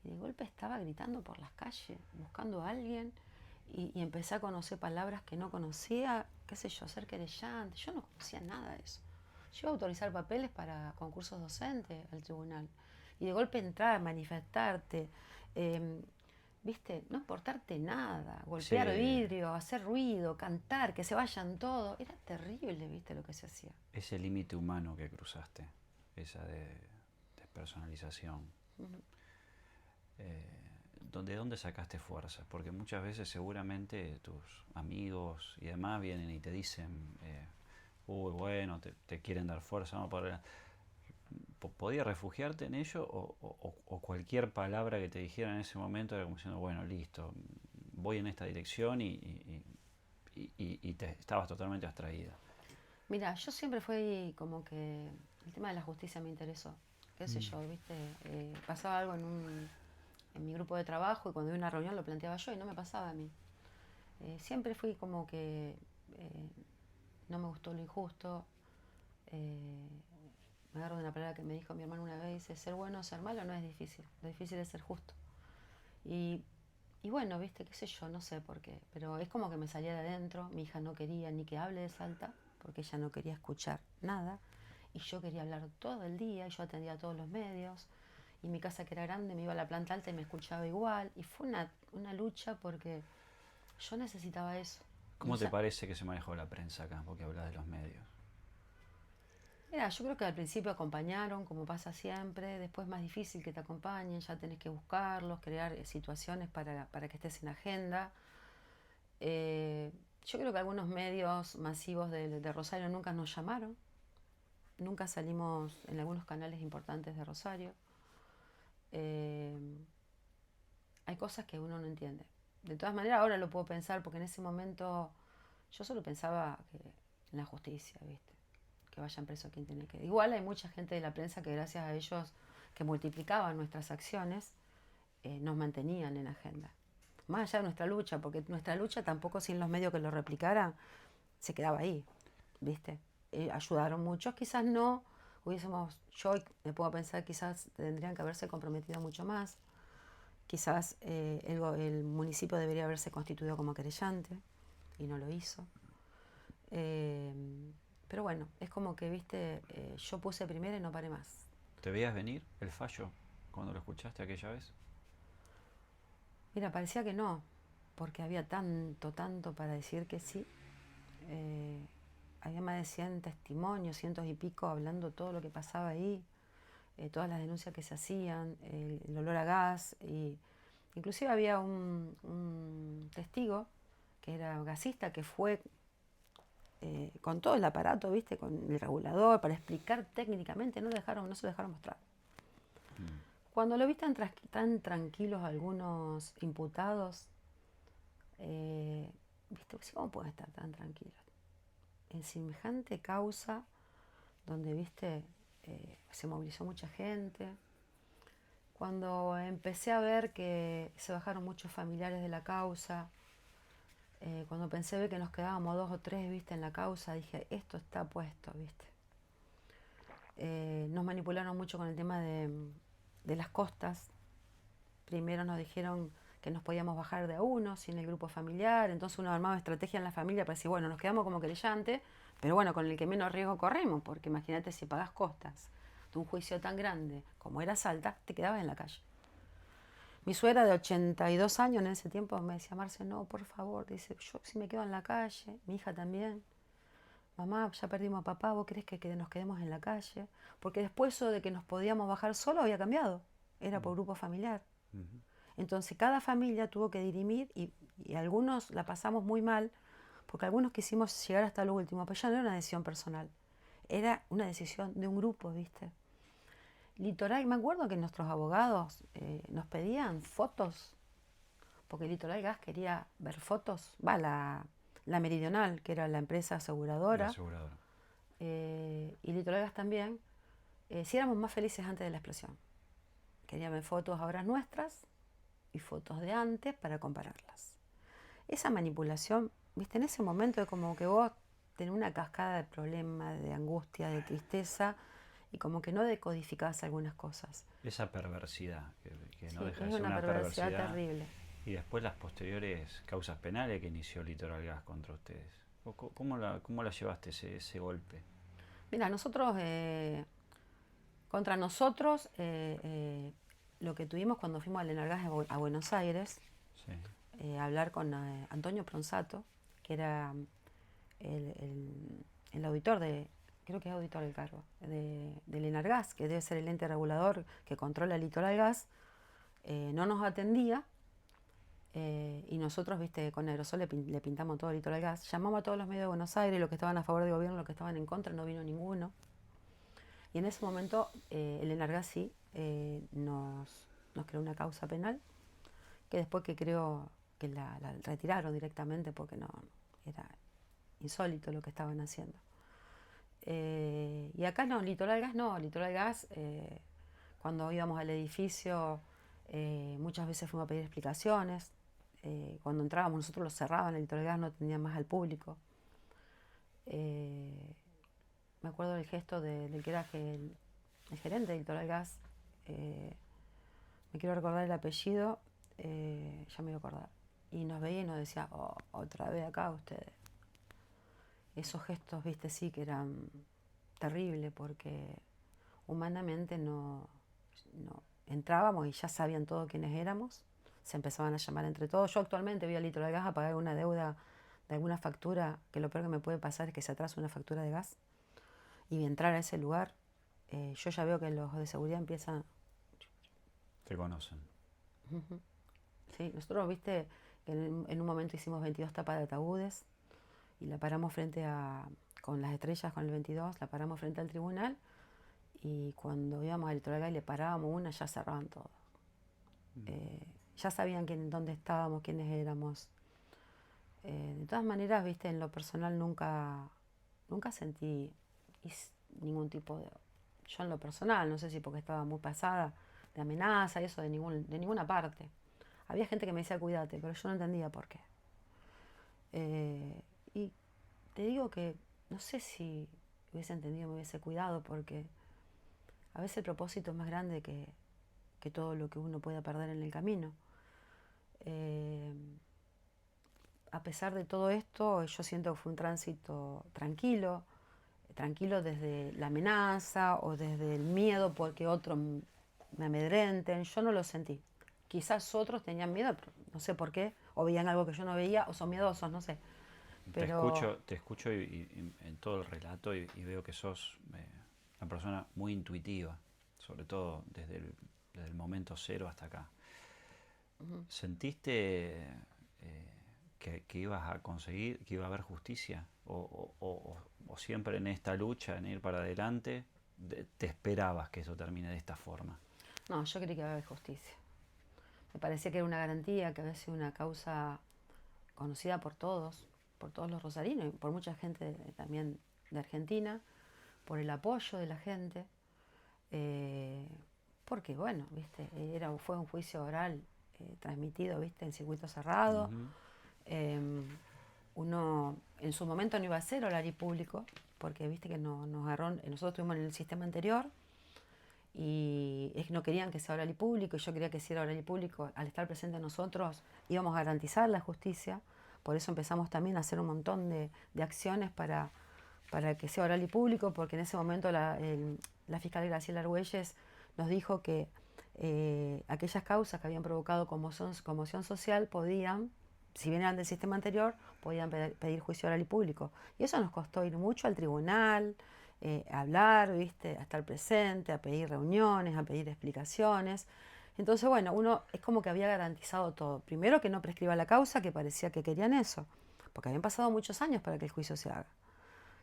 y de golpe estaba gritando por las calles, buscando a alguien, y empecé a conocer palabras que no conocía, qué sé yo, ser querellante, yo no conocía nada de eso. Yo iba a autorizar papeles para concursos docentes al tribunal, y de golpe entrar, manifestarte, ¿viste? No importarte nada, golpear Ese, vidrio, hacer ruido, cantar, que se vayan todos. Era terrible, ¿viste? Lo que se hacía. ese límite humano que cruzaste, esa despersonalización. Eh, ¿De dónde sacaste fuerza? Porque muchas veces seguramente tus amigos y demás vienen y te dicen, uy, bueno, te quieren dar fuerza, ¿no? ¿Podías refugiarte en ello o cualquier palabra que te dijera en ese momento era como diciendo, bueno, listo, voy en esta dirección y te estabas totalmente abstraída? Mira, yo siempre fui como que el tema de la justicia me interesó. Qué sé yo, ¿viste? Pasaba algo en mi grupo de trabajo y cuando iba a una reunión lo planteaba yo y no me pasaba a mí. Siempre fui como que no me gustó lo injusto. eh, Me agarro de una palabra que me dijo mi hermano una vez, dice, ser bueno o ser malo no es difícil, lo difícil es ser justo. Y, y bueno, viste, qué sé yo, no sé por qué, pero es como que me salía de adentro, mi hija no quería ni que hable de Salta, porque ella no quería escuchar nada, y yo quería hablar todo el día, y yo atendía a todos los medios, y mi casa que era grande me iba a la planta alta y me escuchaba igual, y fue una lucha porque yo necesitaba eso. ¿Cómo te parece que se manejó la prensa acá? Porque hablas de los medios. Mira, yo creo que al principio acompañaron, como pasa siempre, después es más difícil que te acompañen, ya tenés que buscarlos, crear situaciones para que estés en agenda. Eh, yo creo que algunos medios masivos de Rosario nunca nos llamaron, nunca salimos en algunos canales importantes de Rosario. Eh, Hay cosas que uno no entiende. De todas maneras, ahora lo puedo pensar porque en ese momento yo solo pensaba en la justicia, ¿viste? Que vayan preso quien tiene que ir. Igual hay mucha gente de la prensa que gracias a ellos, que multiplicaban nuestras acciones, nos mantenían en agenda. Más allá de nuestra lucha, porque nuestra lucha tampoco sin los medios que lo replicaran, se quedaba ahí, ¿viste? Ayudaron muchos, quizás no, yo me puedo pensar, quizás tendrían que haberse comprometido mucho más, quizás el municipio debería haberse constituido como querellante y no lo hizo. Eh, pero bueno, es como que, viste, yo puse primero y no paré más. ¿Te veías venir el fallo cuando lo escuchaste aquella vez? Mira, parecía que no, porque había tanto, tanto para decir que sí. Eh, Había más de 100 testimonios, cientos y pico, hablando todo lo que pasaba ahí, todas las denuncias que se hacían, el olor a gas. Y inclusive había un testigo que era gasista, que fue con todo el aparato, ¿viste? Con el regulador, para explicar técnicamente, no se lo dejaron mostrar. Mm. Cuando lo vi tan tranquilos algunos imputados, ¿viste? ¿Cómo pueden estar tan tranquilos? En semejante causa, donde, ¿viste? Se movilizó mucha gente. Cuando empecé a ver que se bajaron muchos familiares de la causa, cuando pensé ver que nos quedábamos 2 o 3, ¿viste? En la causa, dije, esto está puesto, ¿viste? Nos manipularon mucho con el tema de las costas. Primero nos dijeron que nos podíamos bajar de a uno sin el grupo familiar, entonces uno armaba estrategia en la familia para decir, bueno, nos quedamos como querellante, pero bueno, con el que menos riesgo corremos, porque imagínate si pagás costas de un juicio tan grande como era Salta, te quedabas en la calle. Mi suegra de 82 años en ese tiempo me decía, Marce, no, por favor, dice, yo si me quedo en la calle, mi hija también, mamá, ya perdimos a papá, ¿vos querés que nos quedemos en la calle? Porque después eso de que nos podíamos bajar solo había cambiado, era por grupo familiar. Ujú. Entonces cada familia tuvo que dirimir y algunos la pasamos muy mal, porque algunos quisimos llegar hasta lo último, pero ya no era una decisión personal, era una decisión de un grupo, ¿viste? Litoral, me acuerdo que nuestros abogados nos pedían fotos, porque Litoral Gas quería ver fotos, la Meridional, que era la empresa La aseguradora, aseguradora. y Litoral Gas también, si éramos más felices antes de la explosión. Querían ver fotos ahora nuestras y fotos de antes para compararlas. Esa manipulación, viste, en ese momento es como que vos tenés una cascada de problemas, de angustia, de tristeza, y como que no decodificás algunas cosas. Esa perversidad, que no Sí, deja de es ser una una perversidad perversidad. terrible. Y después las posteriores causas penales que inició Litoral Gas contra ustedes. ¿Cómo la llevaste ese golpe? Mira, nosotros, contra nosotros, lo que tuvimos cuando fuimos al Enargas a Buenos Aires, Sí. a hablar con Antonio Pronsato, que era el auditor creo que es auditor del cargo, del Enargas, que debe ser el ente regulador que controla el Litoral Gas, no nos atendía. Y nosotros, viste, con Aerosol le pintamos todo el Litoral Gas. Llamamos a todos los medios de Buenos Aires, los que estaban a favor del gobierno, los que estaban en contra, no vino ninguno. Y en ese momento el Enargas sí nos creó una causa penal, que después que creo que la retiraron directamente porque no era insólito lo que estaban haciendo. Y acá no, Litoral Gas, cuando íbamos al edificio, muchas veces fuimos a pedir explicaciones. Cuando entrábamos nosotros lo cerraban, el Litoral Gas no atendía más al público. Eh, Me acuerdo del gesto del que era el gerente del Litoral Gas, me quiero recordar el apellido, ya me voy a acordar. Y nos veía y nos decía, oh, otra vez acá ustedes. Esos gestos, viste, sí que eran terribles porque humanamente no entrábamos y ya sabían todo quiénes éramos, se empezaban a llamar entre todos. Yo actualmente voy al Litoral Gas a pagar una deuda de alguna factura, que lo peor que me puede pasar es que se atrasa una factura de gas. y entrar a ese lugar, yo ya veo que los de seguridad empiezan. Te conocen. Ujú. Sí, nosotros, viste, que en un momento hicimos 22 tapas de ataúdes y la paramos con las estrellas, con el 22, la paramos frente al tribunal y cuando íbamos al litoral y le parábamos una, ya cerraban todo. Ya sabían dónde estábamos, quiénes éramos. De todas maneras, viste, en lo personal nunca sentí ningún tipo de... Yo en lo personal, no sé si porque estaba muy pasada, de amenaza y eso de ninguna parte. Había gente que me decía cuídate, pero yo no entendía por qué. Y te digo que no sé si hubiese entendido, me hubiese cuidado, porque a veces el propósito es más grande que todo lo que uno pueda perder en el camino. Eh, a pesar de todo esto, yo siento que fue un tránsito tranquilo, tranquilo desde la amenaza o desde el miedo porque otros me amedrenten. Yo no lo sentí. Quizás otros tenían miedo, pero no sé por qué, o veían algo que yo no veía, o son miedosos, no sé. Pero Te escucho en todo el relato y veo que sos una persona muy intuitiva, sobre todo desde el momento cero hasta acá. ¿Sentiste que ibas a conseguir, que iba a haber justicia? ¿O siempre en esta lucha, en ir para adelante, te esperabas que eso termine de esta forma? no, yo creí que iba a haber justicia. Me parecía que era una garantía, que había sido una causa conocida por todos los rosarinos y por mucha gente también de Argentina, por el apoyo de la gente, eh, porque bueno, viste, fue un juicio oral transmitido, viste, en circuito cerrado. Ujú. Eh, Uno en su momento no iba a ser oral y público, porque viste que nos agarró, nosotros estuvimos en el sistema anterior y no querían que sea oral y público, y yo quería que sea oral y público. Al estar presente nosotros íbamos a garantizar la justicia, por eso empezamos también a hacer un montón de acciones para que sea oral y público, porque en ese momento la fiscal Graciela Argüelles nos dijo que aquellas causas que habían provocado conmoción social podían, si bien eran del sistema anterior, podían pedir juicio oral y público. Y eso nos costó ir mucho al tribunal, a hablar, ¿viste? A estar presente, a pedir reuniones, a pedir explicaciones. Entonces, bueno, uno es como que había garantizado todo. Primero que no prescriba la causa, que parecía que querían eso, porque habían pasado muchos años para que el juicio se haga.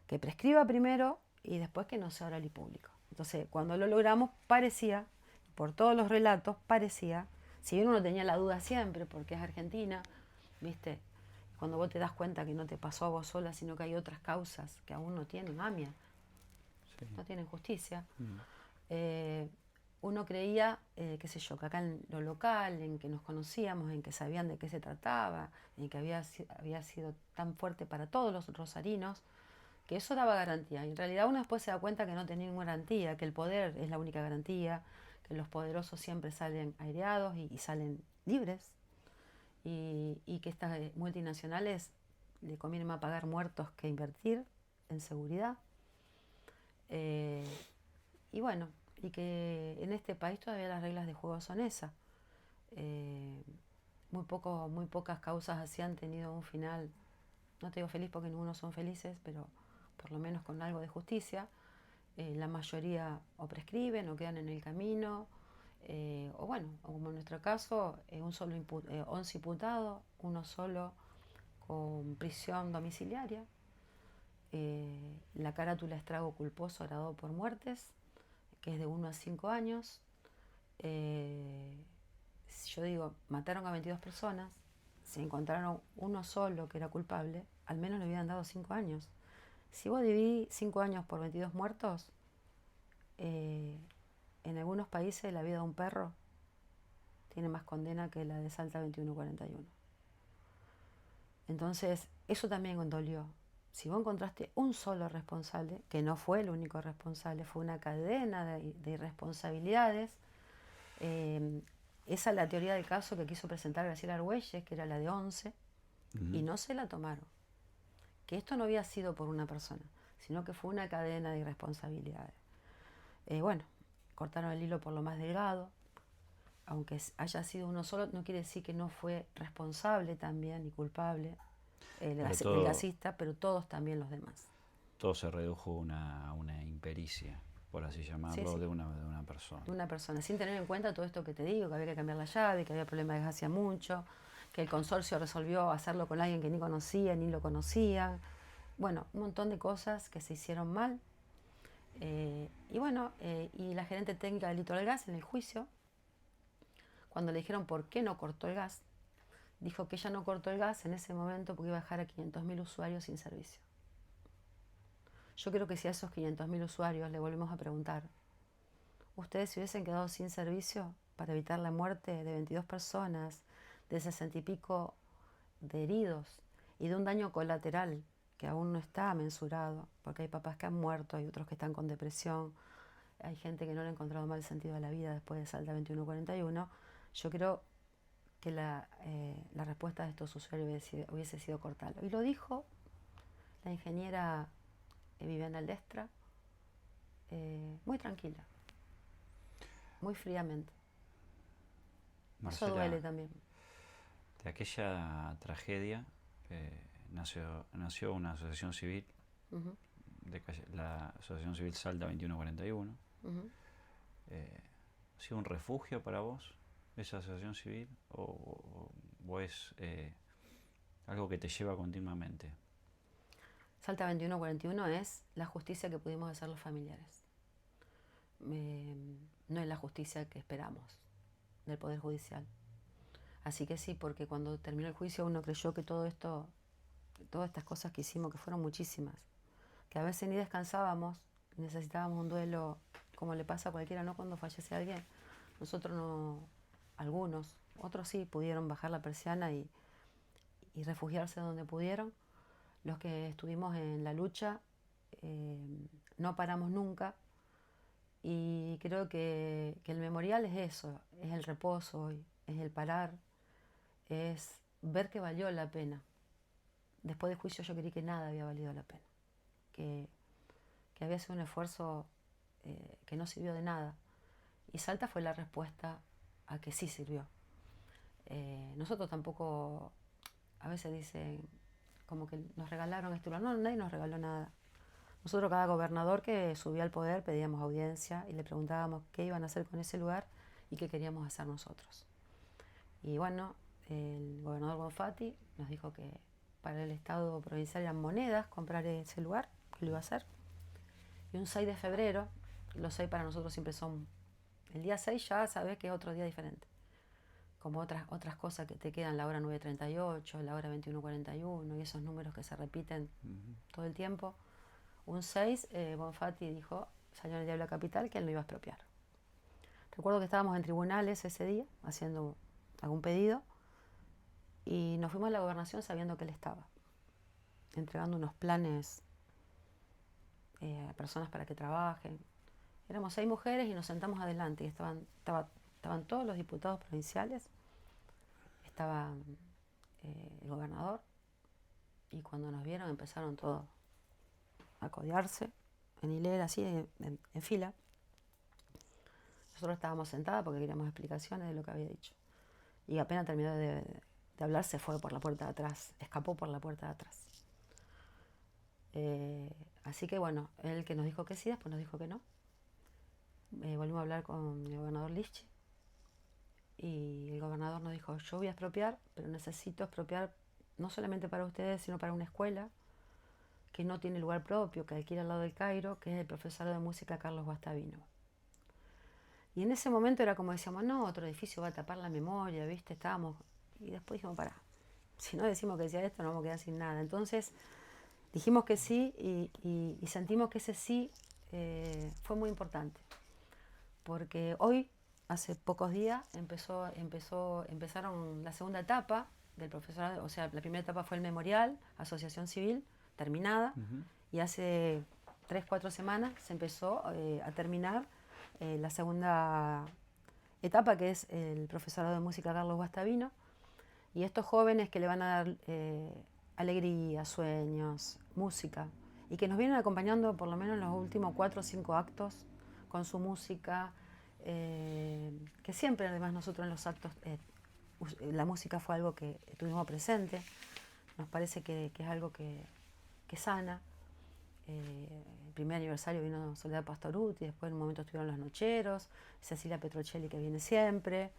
Que prescriba primero y después que no sea oral y público. Entonces, cuando lo logramos, parecía, por todos los relatos, parecía, si bien uno tenía la duda siempre, porque es Argentina, ¿viste? Cuando vos te das cuenta que no te pasó a vos sola, sino que hay otras causas que aún no tienen AMIA, Sí. no tienen justicia, Mm. eh, uno creía, qué sé yo, que acá en lo local, en que nos conocíamos, en que sabían de qué se trataba, en que había sido tan fuerte para todos los rosarinos, que eso daba garantía. Y en realidad uno después se da cuenta que no tenía ninguna garantía, que el poder es la única garantía, que los poderosos siempre salen aireados y salen libres, y que estas multinacionales le conviene más pagar muertos que invertir en seguridad. Eh, y bueno, y que en este país todavía las reglas de juego son esas. Eh, muy pocas causas así han tenido un final, no te digo feliz porque ninguno son felices, pero por lo menos con algo de justicia. La mayoría o prescriben o quedan en el camino, o bueno, o como en nuestro caso, 11 imputados, uno solo con prisión domiciliaria. La carátula estrago culposo agravado por muertes, que es de 1 a 5 años. Eh, yo digo, mataron a 22 personas, si encontraron uno solo que era culpable, al menos le hubieran dado 5 años. Si vos dividís 5 años por 22 muertos, eh, en algunos países la vida de un perro tiene más condena que la de Salta 2141. Entonces, eso también dolió. Si vos encontraste un solo responsable, que no fue el único responsable, fue una cadena de irresponsabilidades, esa es la teoría del caso que quiso presentar Graciela Argüelles, que era la de 11, y Ujú. no se la tomaron. Que esto no había sido por una persona, sino que fue una cadena de irresponsabilidades. Bueno, cortaron el hilo por lo más delgado, aunque haya sido uno solo, no quiere decir que no fue responsable también y culpable Pero el todo, gasista, pero todos también los demás. todo se redujo a una impericia, por así llamarlo, Sí. de una persona. De una persona, sin tener en cuenta todo esto que te digo, que había que cambiar la llave, que había problemas de gas hacía mucho, que el consorcio resolvió hacerlo con alguien que ni conocía, ni lo conocía. Bueno, un montón de cosas que se hicieron mal. Y la gerente técnica del Litoral Gas en el juicio, cuando le dijeron por qué no cortó el gas, dijo que ella no cortó el gas en ese momento porque iba a dejar a 500.000 usuarios sin servicio. Yo creo que si a esos 500.000 usuarios le volvemos a preguntar, ¿ustedes se hubiesen quedado sin servicio para evitar la muerte de 22 personas, de 60 y pico de heridos y de un daño colateral que aún no está mensurado? Porque hay papás que han muerto, hay otros que están con depresión, hay gente que no le ha encontrado mal sentido a la vida después de Salta 2141. Yo creo que la respuesta de estos usuarios hubiese sido cortarlo. Y lo dijo la ingeniera Viviana Aldestra, muy tranquila, muy fríamente. Eso Marcela, duele también. de aquella tragedia nació una asociación civil, Uh-huh, la Asociación Civil Salta 2141. uh-huh. ¿Ha sido un refugio para vos esa asociación civil o es algo que te lleva continuamente? Salta 2141 es la justicia que pudimos hacer los familiares. No es la justicia que esperamos del Poder Judicial. Así que sí, porque cuando terminó el juicio uno creyó que todo esto, todas estas cosas que hicimos, que fueron muchísimas, que a veces ni descansábamos, necesitábamos un duelo como le pasa a cualquiera, ¿no? Cuando fallece alguien. Nosotros no, algunos, otros sí pudieron bajar la persiana y refugiarse donde pudieron. Los que estuvimos en la lucha no paramos nunca, y creo que el memorial es eso, es el reposo hoy, es el parar, es ver que valió la pena. Después del juicio yo creí que nada había valido la pena, que había sido un esfuerzo que no sirvió de nada. Y Salta fue la respuesta a que sí sirvió. Nosotros tampoco, a veces dicen como que nos regalaron esto. No, nadie nos regaló nada. Nosotros, cada gobernador que subía al poder, pedíamos audiencia y le preguntábamos qué iban a hacer con ese lugar y qué queríamos hacer nosotros. Y bueno, el gobernador Bonfatti nos dijo que para el Estado provincial eran monedas comprar ese lugar, que lo iba a hacer. Y un 6 de febrero, los 6 para nosotros siempre son, el día 6 ya sabes que es otro día diferente. Como otras cosas que te quedan, la hora 9:38, la hora 21:41 y esos números que se repiten todo el tiempo. Un 6, Bonfatti dijo, salió en el Diario de la Capital, que él no iba a expropiar. Recuerdo que estábamos en tribunales ese día, haciendo algún pedido, y nos fuimos a la gobernación sabiendo que él estaba entregando unos planes a personas para que trabajen. Éramos 6 mujeres y nos sentamos adelante, y estaban todos los diputados provinciales, estaba el gobernador, y cuando nos vieron empezaron todos a codearse en hilera, así, en fila. Nosotros estábamos sentadas porque queríamos explicaciones de lo que había dicho. Y apenas terminó de hablar, se fue por la puerta de atrás, escapó por la puerta de atrás. Así que bueno, él que nos dijo que sí, después nos dijo que no. Volvimos a hablar con el gobernador Lichi, y el gobernador nos dijo, yo voy a expropiar, pero necesito expropiar no solamente para ustedes, sino para una escuela que no tiene lugar propio, que alquila al lado del Cairo, que es el profesor de música Carlos Guastavino. Y en ese momento era como decíamos, no, otro edificio va a tapar la memoria, ¿viste? Estábamos, y después dijimos, pará, si no decimos que sea esto, nos vamos a quedar sin nada. Entonces dijimos que sí, y sentimos que ese sí fue muy importante. Porque hoy, hace pocos días, empezaron la segunda etapa del profesorado. O sea, la primera etapa fue el memorial, asociación civil, terminada, y hace 3-4 semanas se empezó a terminar la segunda etapa, que es el profesorado de música Carlos Guastavino, y estos jóvenes que le van a dar alegría, sueños, música, y que nos vienen acompañando por lo menos en los últimos 4 o 5 actos con su música, que siempre además nosotros en los actos la música fue algo que tuvimos presente. Nos parece que es algo que sana. El primer aniversario vino Soledad Pastorutti, después en un momento estuvieron Los Nocheros, Cecilia Petrocelli que viene siempre.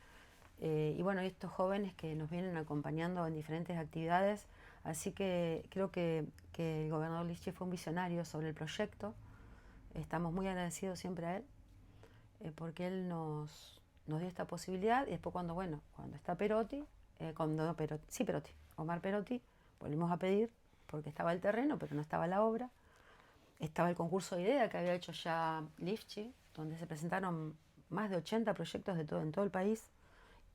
Y bueno, estos jóvenes que nos vienen acompañando en diferentes actividades. Así que creo que el gobernador Lichi fue un visionario sobre el proyecto. Estamos muy agradecidos siempre a él, porque él nos dio esta posibilidad. Y después cuando está Perotti, Perotti, Omar Perotti, volvimos a pedir, porque estaba el terreno, pero no estaba la obra. Estaba el concurso de idea que había hecho ya Lifchi, donde se presentaron más de 80 proyectos en todo el país,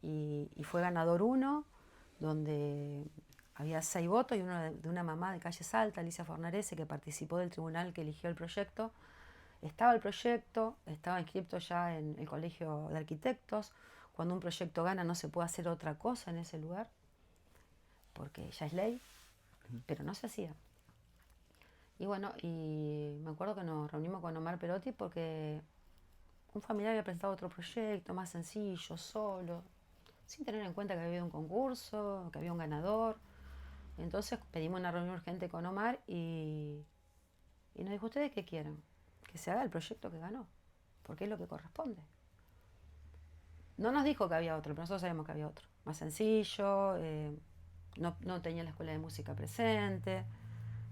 y fue ganador uno, donde había 6 votos y uno de una mamá de Calle Salta, Alicia Fornarese, que participó del tribunal que eligió el proyecto. Estaba el proyecto, estaba inscrito ya en el Colegio de Arquitectos. Cuando un proyecto gana no se puede hacer otra cosa en ese lugar, porque ya es ley, pero no se hacía. Y bueno, y me acuerdo que nos reunimos con Omar Perotti porque un familiar había presentado otro proyecto más sencillo, solo, sin tener en cuenta que había habido un concurso, que había un ganador. Entonces pedimos una reunión urgente con Omar y nos dijo: ¿ustedes qué quieren? Que se haga el proyecto que ganó, porque es lo que corresponde. No nos dijo que había otro, pero nosotros sabíamos que había otro. Más sencillo, no tenía la escuela de música presente.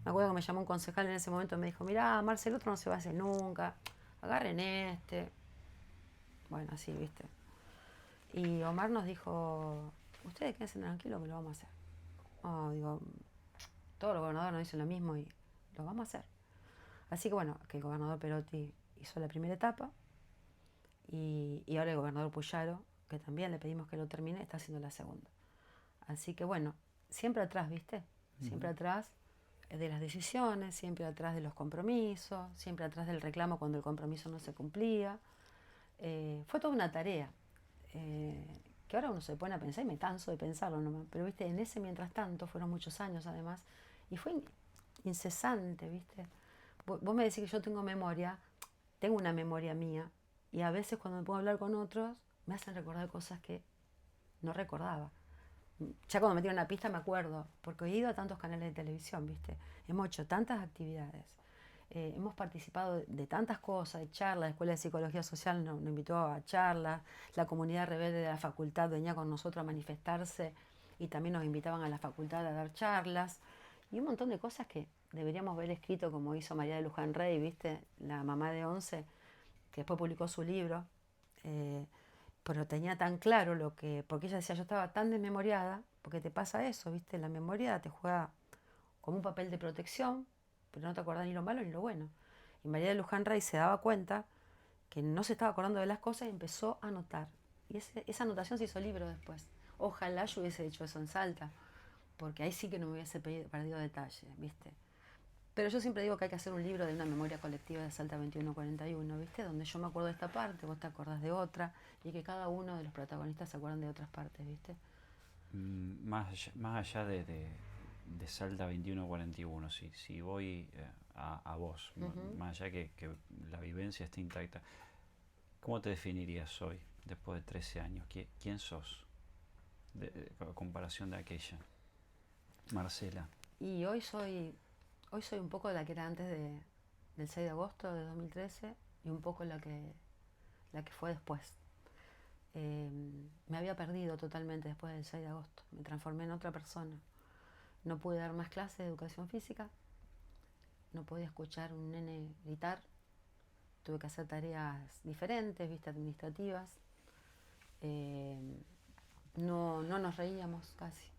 Me acuerdo que me llamó un concejal en ese momento y me dijo: mirá, Marcel, otro no se va a hacer nunca, agarren este. Bueno, así, viste. Y Omar nos dijo: ustedes quédense tranquilos que lo vamos a hacer. Digo, todos los gobernadores nos dicen lo mismo y lo vamos a hacer. Así que bueno, que el gobernador Perotti hizo la primera etapa y ahora el gobernador Puyaro, que también le pedimos que lo termine, está haciendo la segunda. Así que bueno, siempre atrás, ¿viste? Siempre atrás de las decisiones, siempre atrás de los compromisos, siempre atrás del reclamo cuando el compromiso no se cumplía. Fue toda una tarea, que ahora uno se pone a pensar y me canso de pensarlo nomás, pero viste, en ese mientras tanto, fueron muchos años además, y fue incesante, viste. Vos me decís que yo tengo memoria, tengo una memoria mía, y a veces cuando me puedo hablar con otros, me hacen recordar cosas que no recordaba. Ya cuando me tiran una pista me acuerdo, porque he ido a tantos canales de televisión, ¿viste? Hemos hecho tantas actividades, hemos participado de tantas cosas, de charlas. La Escuela de Psicología Social nos invitó a charlas, la comunidad rebelde de la facultad venía con nosotros a manifestarse y también nos invitaban a la facultad a dar charlas, y un montón de cosas que deberíamos haber escrito, como hizo María de Luján Rey, ¿viste? La mamá de 11, que después publicó su libro. Pero tenía tan claro porque ella decía: yo estaba tan desmemoriada, porque te pasa eso, ¿viste? La memoria te juega como un papel de protección, pero no te acordás ni lo malo ni lo bueno. Y María de Luján Rey se daba cuenta que no se estaba acordando de las cosas y empezó a anotar. Y esa anotación se hizo libro después. Ojalá yo hubiese hecho eso en Salta, porque ahí sí que no me hubiese perdido detalle, ¿viste? Pero yo siempre digo que hay que hacer un libro de una memoria colectiva de Salta 2141, ¿viste? Donde yo me acuerdo de esta parte, vos te acordás de otra, y que cada uno de los protagonistas se acuerdan de otras partes, ¿viste? Más allá de Salta 2141, si voy a vos, más allá que la vivencia esté intacta, ¿cómo te definirías hoy, después de 13 años? ¿Quién sos a comparación de aquella? Marcela. Y hoy soy un poco la que era antes del 6 de agosto de 2013 y un poco la que fue después. Me había perdido totalmente después del 6 de agosto, me transformé en otra persona. No pude dar más clases de educación física, no podía escuchar un nene gritar, tuve que hacer tareas diferentes, ¿viste? Administrativas. No nos reíamos casi.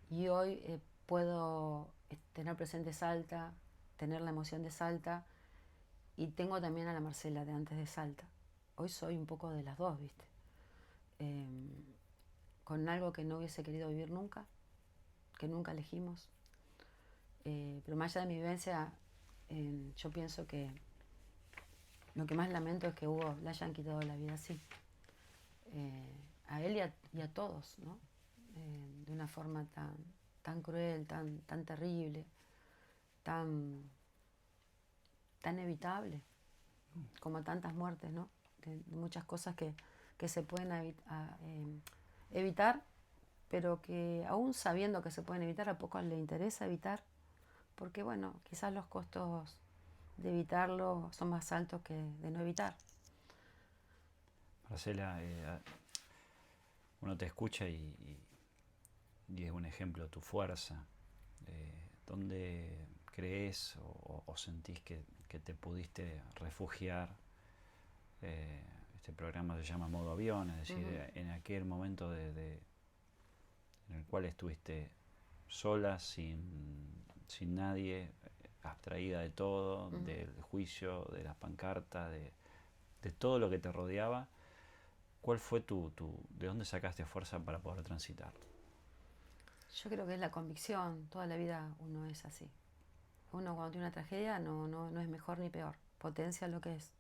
Y hoy puedo tener presente Salta, tener la emoción de Salta, y tengo también a la Marcela de antes de Salta. Hoy soy un poco de las dos, ¿viste? Con algo que no hubiese querido vivir nunca, que nunca elegimos. Pero más allá de mi vivencia, yo pienso que lo que más lamento es que Hugo le hayan quitado la vida así. A él y a todos, ¿no? De una forma tan cruel, tan terrible, tan evitable, como tantas muertes, ¿no? De muchas cosas que se pueden evitar, pero que aún sabiendo que se pueden evitar, a pocos les interesa evitar, porque bueno, quizás los costos de evitarlo son más altos que de no evitar. Marcela, uno te escucha y es un ejemplo tu fuerza. ¿Dónde crees o sentís que te pudiste refugiar? Este programa se llama Modo Avión, es decir, en aquel momento en el cual estuviste sola, sin nadie, abstraída de todo, del juicio, de las pancartas, de todo lo que te rodeaba. ¿Cuál fue de dónde sacaste fuerza para poder transitarlo? Yo creo que es la convicción, toda la vida uno es así. Uno cuando tiene una tragedia no es mejor ni peor, potencia lo que es.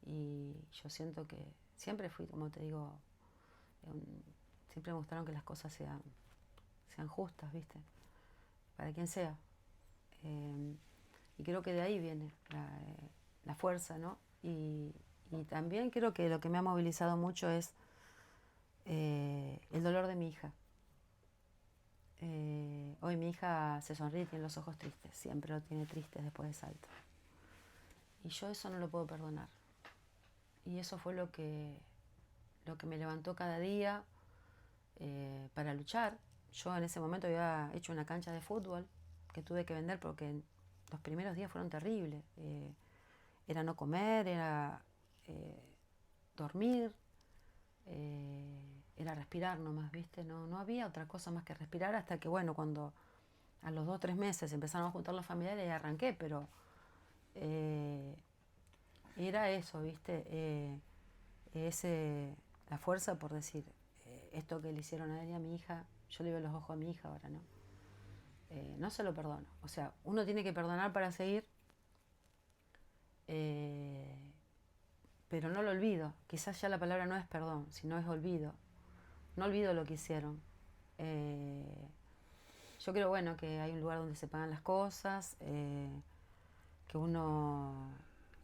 Y yo siento que siempre fui, como te digo, siempre me gustaron que las cosas sean justas, ¿viste? Para quien sea. Y creo que de ahí viene la fuerza, ¿no? Y también creo que lo que me ha movilizado mucho es el dolor de mi hija. Hoy mi hija se sonríe y tiene los ojos tristes, siempre lo tiene triste después de salto. Y yo eso no lo puedo perdonar. Y eso fue lo que me levantó cada día para luchar. Yo en ese momento había hecho una cancha de fútbol que tuve que vender porque los primeros días fueron terribles. Era no comer, era dormir, era respirar nomás, ¿viste? No había otra cosa más que respirar hasta que, bueno, cuando a los 2 o 3 meses empezaron a juntar los familiares y arranqué, pero era eso, ¿viste? La fuerza por decir, esto que le hicieron a él y a mi hija, yo le veo los ojos a mi hija ahora, ¿no? No se lo perdono. O sea, uno tiene que perdonar para seguir, pero no lo olvido. Quizás ya la palabra no es perdón, sino es olvido. No olvido lo que hicieron. Yo creo, bueno, que hay un lugar donde se pagan las cosas, que uno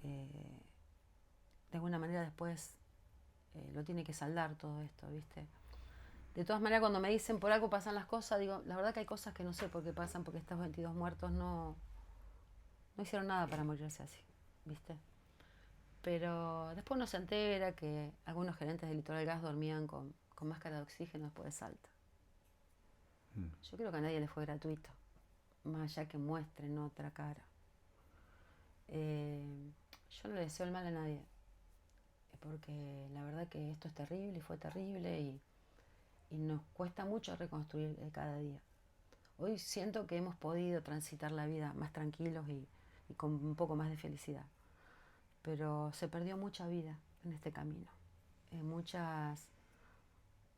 de alguna manera después lo tiene que saldar todo esto, ¿viste? De todas maneras, cuando me dicen por algo pasan las cosas, digo, la verdad que hay cosas que no sé por qué pasan, porque estos 22 muertos no hicieron nada para morirse así, ¿viste? Pero después uno se entera que algunos gerentes de Litoral Gas dormían con máscara de oxígeno después de salto. Yo creo que a nadie le fue gratuito, más allá que muestren otra cara. Yo no le deseo el mal a nadie, porque la verdad que esto es terrible y fue terrible y nos cuesta mucho reconstruir cada día. Hoy siento que hemos podido transitar la vida más tranquilos y con un poco más de felicidad, pero se perdió mucha vida en este camino, muchas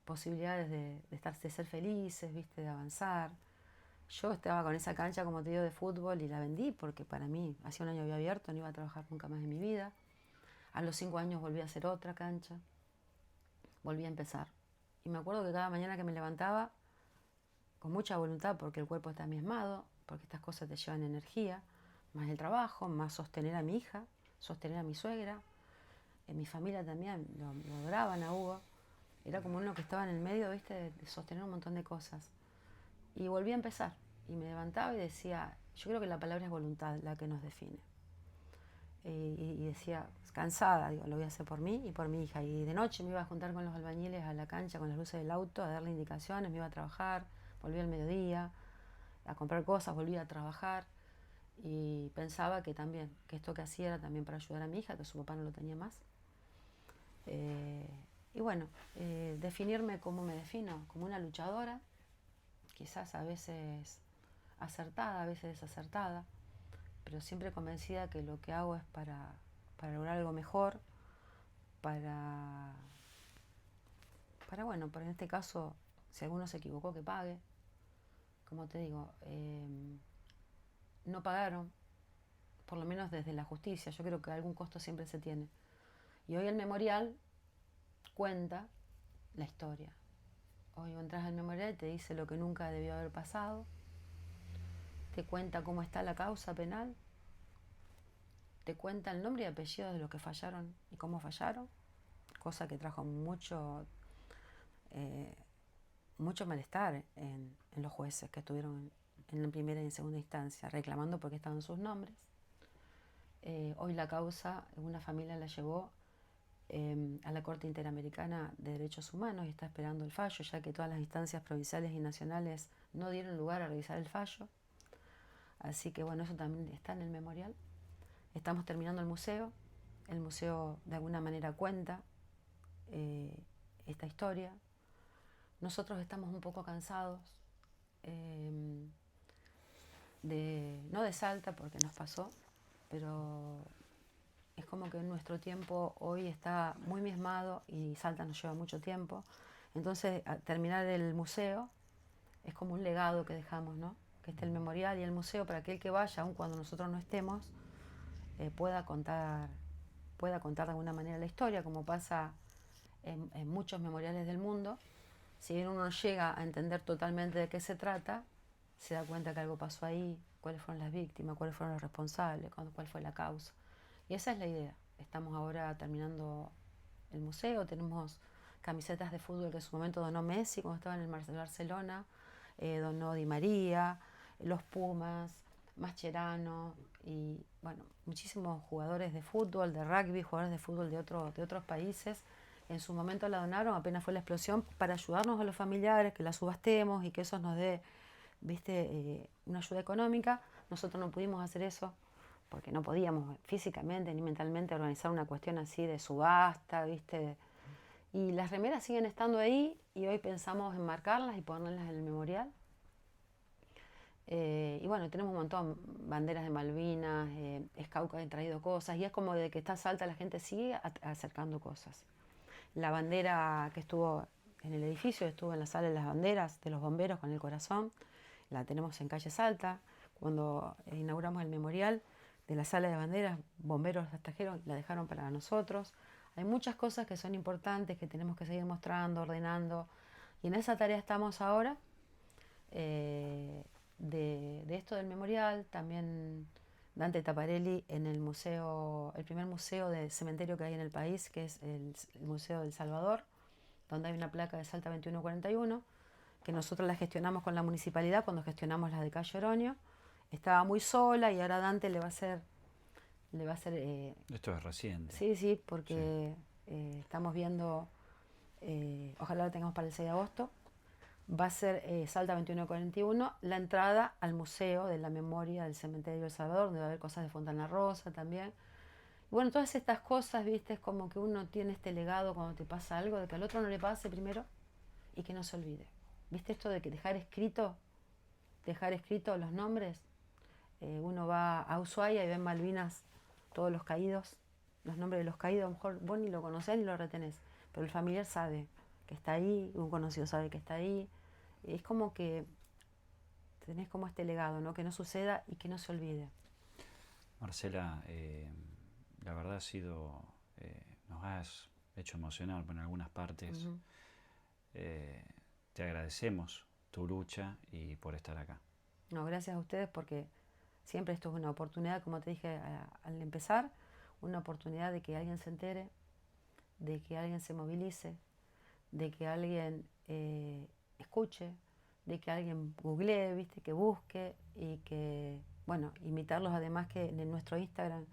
posibilidades de ser felices, ¿viste? De avanzar. Yo estaba con esa cancha, como te digo, de fútbol y la vendí porque para mí, hacía un año había abierto, no iba a trabajar nunca más en mi vida. A los 5 años volví a hacer otra cancha, volví a empezar. Y me acuerdo que cada mañana que me levantaba, con mucha voluntad, porque el cuerpo está miasmado, porque estas cosas te llevan energía, más el trabajo, más sostener a mi hija, sostener a mi suegra, en mi familia también lo adoraban a Hugo. Era como uno que estaba en el medio, ¿viste? De sostener un montón de cosas. Y volví a empezar. Y me levantaba y decía, yo creo que la palabra es voluntad la que nos define. Y decía, cansada, digo, lo voy a hacer por mí y por mi hija. Y de noche me iba a juntar con los albañiles a la cancha con las luces del auto, a darle indicaciones, me iba a trabajar, volví al mediodía, a comprar cosas, volví a trabajar. Y pensaba que también, que esto que hacía era también para ayudar a mi hija, que su papá no lo tenía más. Y bueno, definirme como me defino, como una luchadora, quizás a veces acertada, a veces desacertada, pero siempre convencida que lo que hago es para lograr algo mejor, para bueno, en este caso, si alguno se equivocó, que pague. Como te digo, no pagaron, por lo menos desde la justicia, yo creo que algún costo siempre se tiene. Y hoy el memorial cuenta la historia. Hoy entras al memorial y te dice lo que nunca debió haber pasado, te cuenta cómo está la causa penal, te cuenta el nombre y apellido de los que fallaron y cómo fallaron, cosa que trajo mucho malestar en los jueces que estuvieron en primera y en segunda instancia, reclamando porque estaban sus nombres. Hoy la causa, una familia la llevó a la Corte Interamericana de Derechos Humanos y está esperando el fallo, ya que todas las instancias provinciales y nacionales no dieron lugar a revisar el fallo. Así que bueno, eso también está en el memorial. Estamos terminando el museo de alguna manera cuenta esta historia. Nosotros estamos un poco cansados, no de Salta porque nos pasó, pero es como que nuestro tiempo hoy está muy mismado y Salta nos lleva mucho tiempo. Entonces, al terminar el museo es como un legado que dejamos, ¿no? Que esté el memorial y el museo para aquel que vaya, aun cuando nosotros no estemos, pueda contar de alguna manera la historia, como pasa en muchos memoriales del mundo. Si bien uno llega a entender totalmente de qué se trata, se da cuenta que algo pasó ahí, cuáles fueron las víctimas, cuáles fueron los responsables, cuál fue la causa. Y esa es la idea. Estamos ahora terminando el museo, tenemos camisetas de fútbol que en su momento donó Messi cuando estaba en el Barcelona, donó Di María, los Pumas, Mascherano y bueno, muchísimos jugadores de fútbol, de rugby, jugadores de fútbol de otros países. En su momento la donaron, apenas fue la explosión, para ayudarnos a los familiares, que la subastemos y que eso nos dé, una ayuda económica. Nosotros no pudimos hacer eso porque no podíamos físicamente ni mentalmente organizar una cuestión así de subasta, ¿viste? Y las remeras siguen estando ahí y hoy pensamos en marcarlas y ponerlas en el memorial. Y bueno, tenemos un montón, banderas de Malvinas, Scouts que han traído cosas y es como de que está Salta la gente sigue acercando cosas. La bandera que estuvo en el edificio, estuvo en la sala de las banderas de los bomberos con el corazón, la tenemos en calle Salta. Cuando inauguramos el memorial de la sala de banderas, bomberos la trajeron, la dejaron para nosotros. Hay muchas cosas que son importantes, que tenemos que seguir mostrando, ordenando, y en esa tarea estamos ahora, de esto del memorial. También Dante Taparelli en el museo, el primer museo de cementerio que hay en el país, que es el Museo del Salvador, donde hay una placa de Salta 2141, que nosotros la gestionamos con la municipalidad cuando gestionamos la de Cayo Oroño. Estaba muy sola y ahora Dante le va a hacer. Esto es reciente. Sí, porque estamos viendo, ojalá lo tengamos para el 6 de agosto, va a ser Salta 2141, la entrada al Museo de la Memoria del Cementerio del Salvador, donde va a haber cosas de Fontana Rosa también. Y bueno, todas estas cosas, viste, es como que uno tiene este legado cuando te pasa algo, de que al otro no le pase primero y que no se olvide. ¿Viste esto de que dejar escrito los nombres? Uno va a Ushuaia y ve en Malvinas todos los caídos, los nombres de los caídos, a lo mejor vos ni lo conocés ni lo retenés, pero el familiar sabe que está ahí, un conocido sabe que está ahí. Es como que tenés como este legado, ¿no? Que no suceda y que no se olvide. Marcela, la verdad nos has hecho emocionar en algunas partes. Uh-huh. Te agradecemos tu lucha y por estar acá. No, gracias a ustedes porque siempre esto es una oportunidad, como te dije al empezar, una oportunidad de que alguien se entere, de que alguien se movilice, de que alguien escuche, de que alguien googlee, ¿viste? Que busque y que, bueno, invitarlos además que en nuestro Instagram,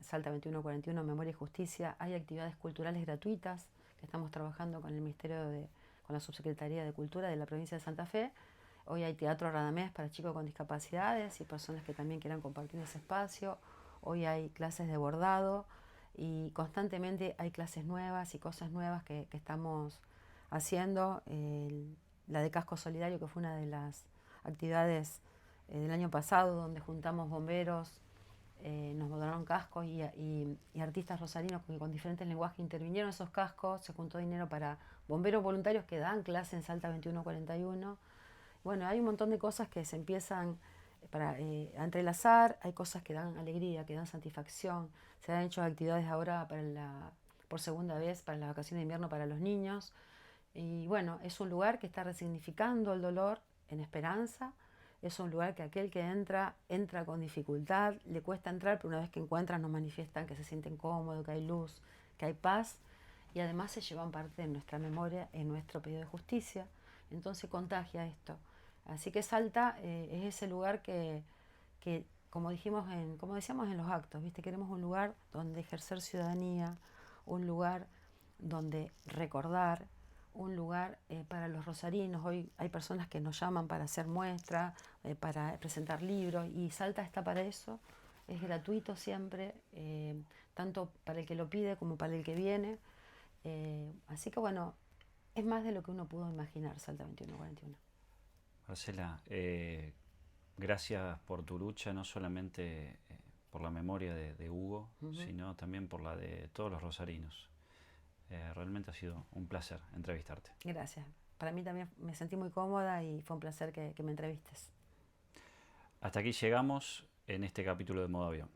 Salta 2141, Memoria y Justicia, hay actividades culturales gratuitas que estamos trabajando con el con la Subsecretaría de Cultura de la provincia de Santa Fe. Hoy hay teatro Radamés para chicos con discapacidades y personas que también quieran compartir ese espacio. Hoy hay clases de bordado y constantemente hay clases nuevas y cosas nuevas que estamos haciendo. La de Casco Solidario, que fue una de las actividades del año pasado, donde juntamos bomberos, nos donaron cascos y artistas rosarinos que con diferentes lenguajes intervinieron esos cascos. Se juntó dinero para bomberos voluntarios que dan clase en Salta 2141. Bueno, hay un montón de cosas que se empiezan a entrelazar. Hay cosas que dan alegría, que dan satisfacción. Se han hecho actividades ahora por segunda vez para las vacaciones de invierno para los niños. Y bueno, es un lugar que está resignificando el dolor en esperanza. Es un lugar que aquel que entra con dificultad, le cuesta entrar, pero una vez que encuentran nos manifiestan que se sienten cómodos, que hay luz, que hay paz. Y además se llevan parte de nuestra memoria en nuestro pedido de justicia. Entonces contagia esto. Así que Salta es ese lugar que como como decíamos en los actos, ¿viste? Queremos un lugar donde ejercer ciudadanía, un lugar donde recordar, un lugar para los rosarinos. Hoy hay personas que nos llaman para hacer muestras, para presentar libros, y Salta está para eso. Es gratuito siempre, tanto para el que lo pide como para el que viene. Así que bueno, es más de lo que uno pudo imaginar, Salta 2141. Marcela, gracias por tu lucha, no solamente por la memoria de Hugo, sino también por la de todos los rosarinos. Realmente ha sido un placer entrevistarte. Gracias. Para mí también me sentí muy cómoda y fue un placer que me entrevistes. Hasta aquí llegamos en este capítulo de Modo Avión.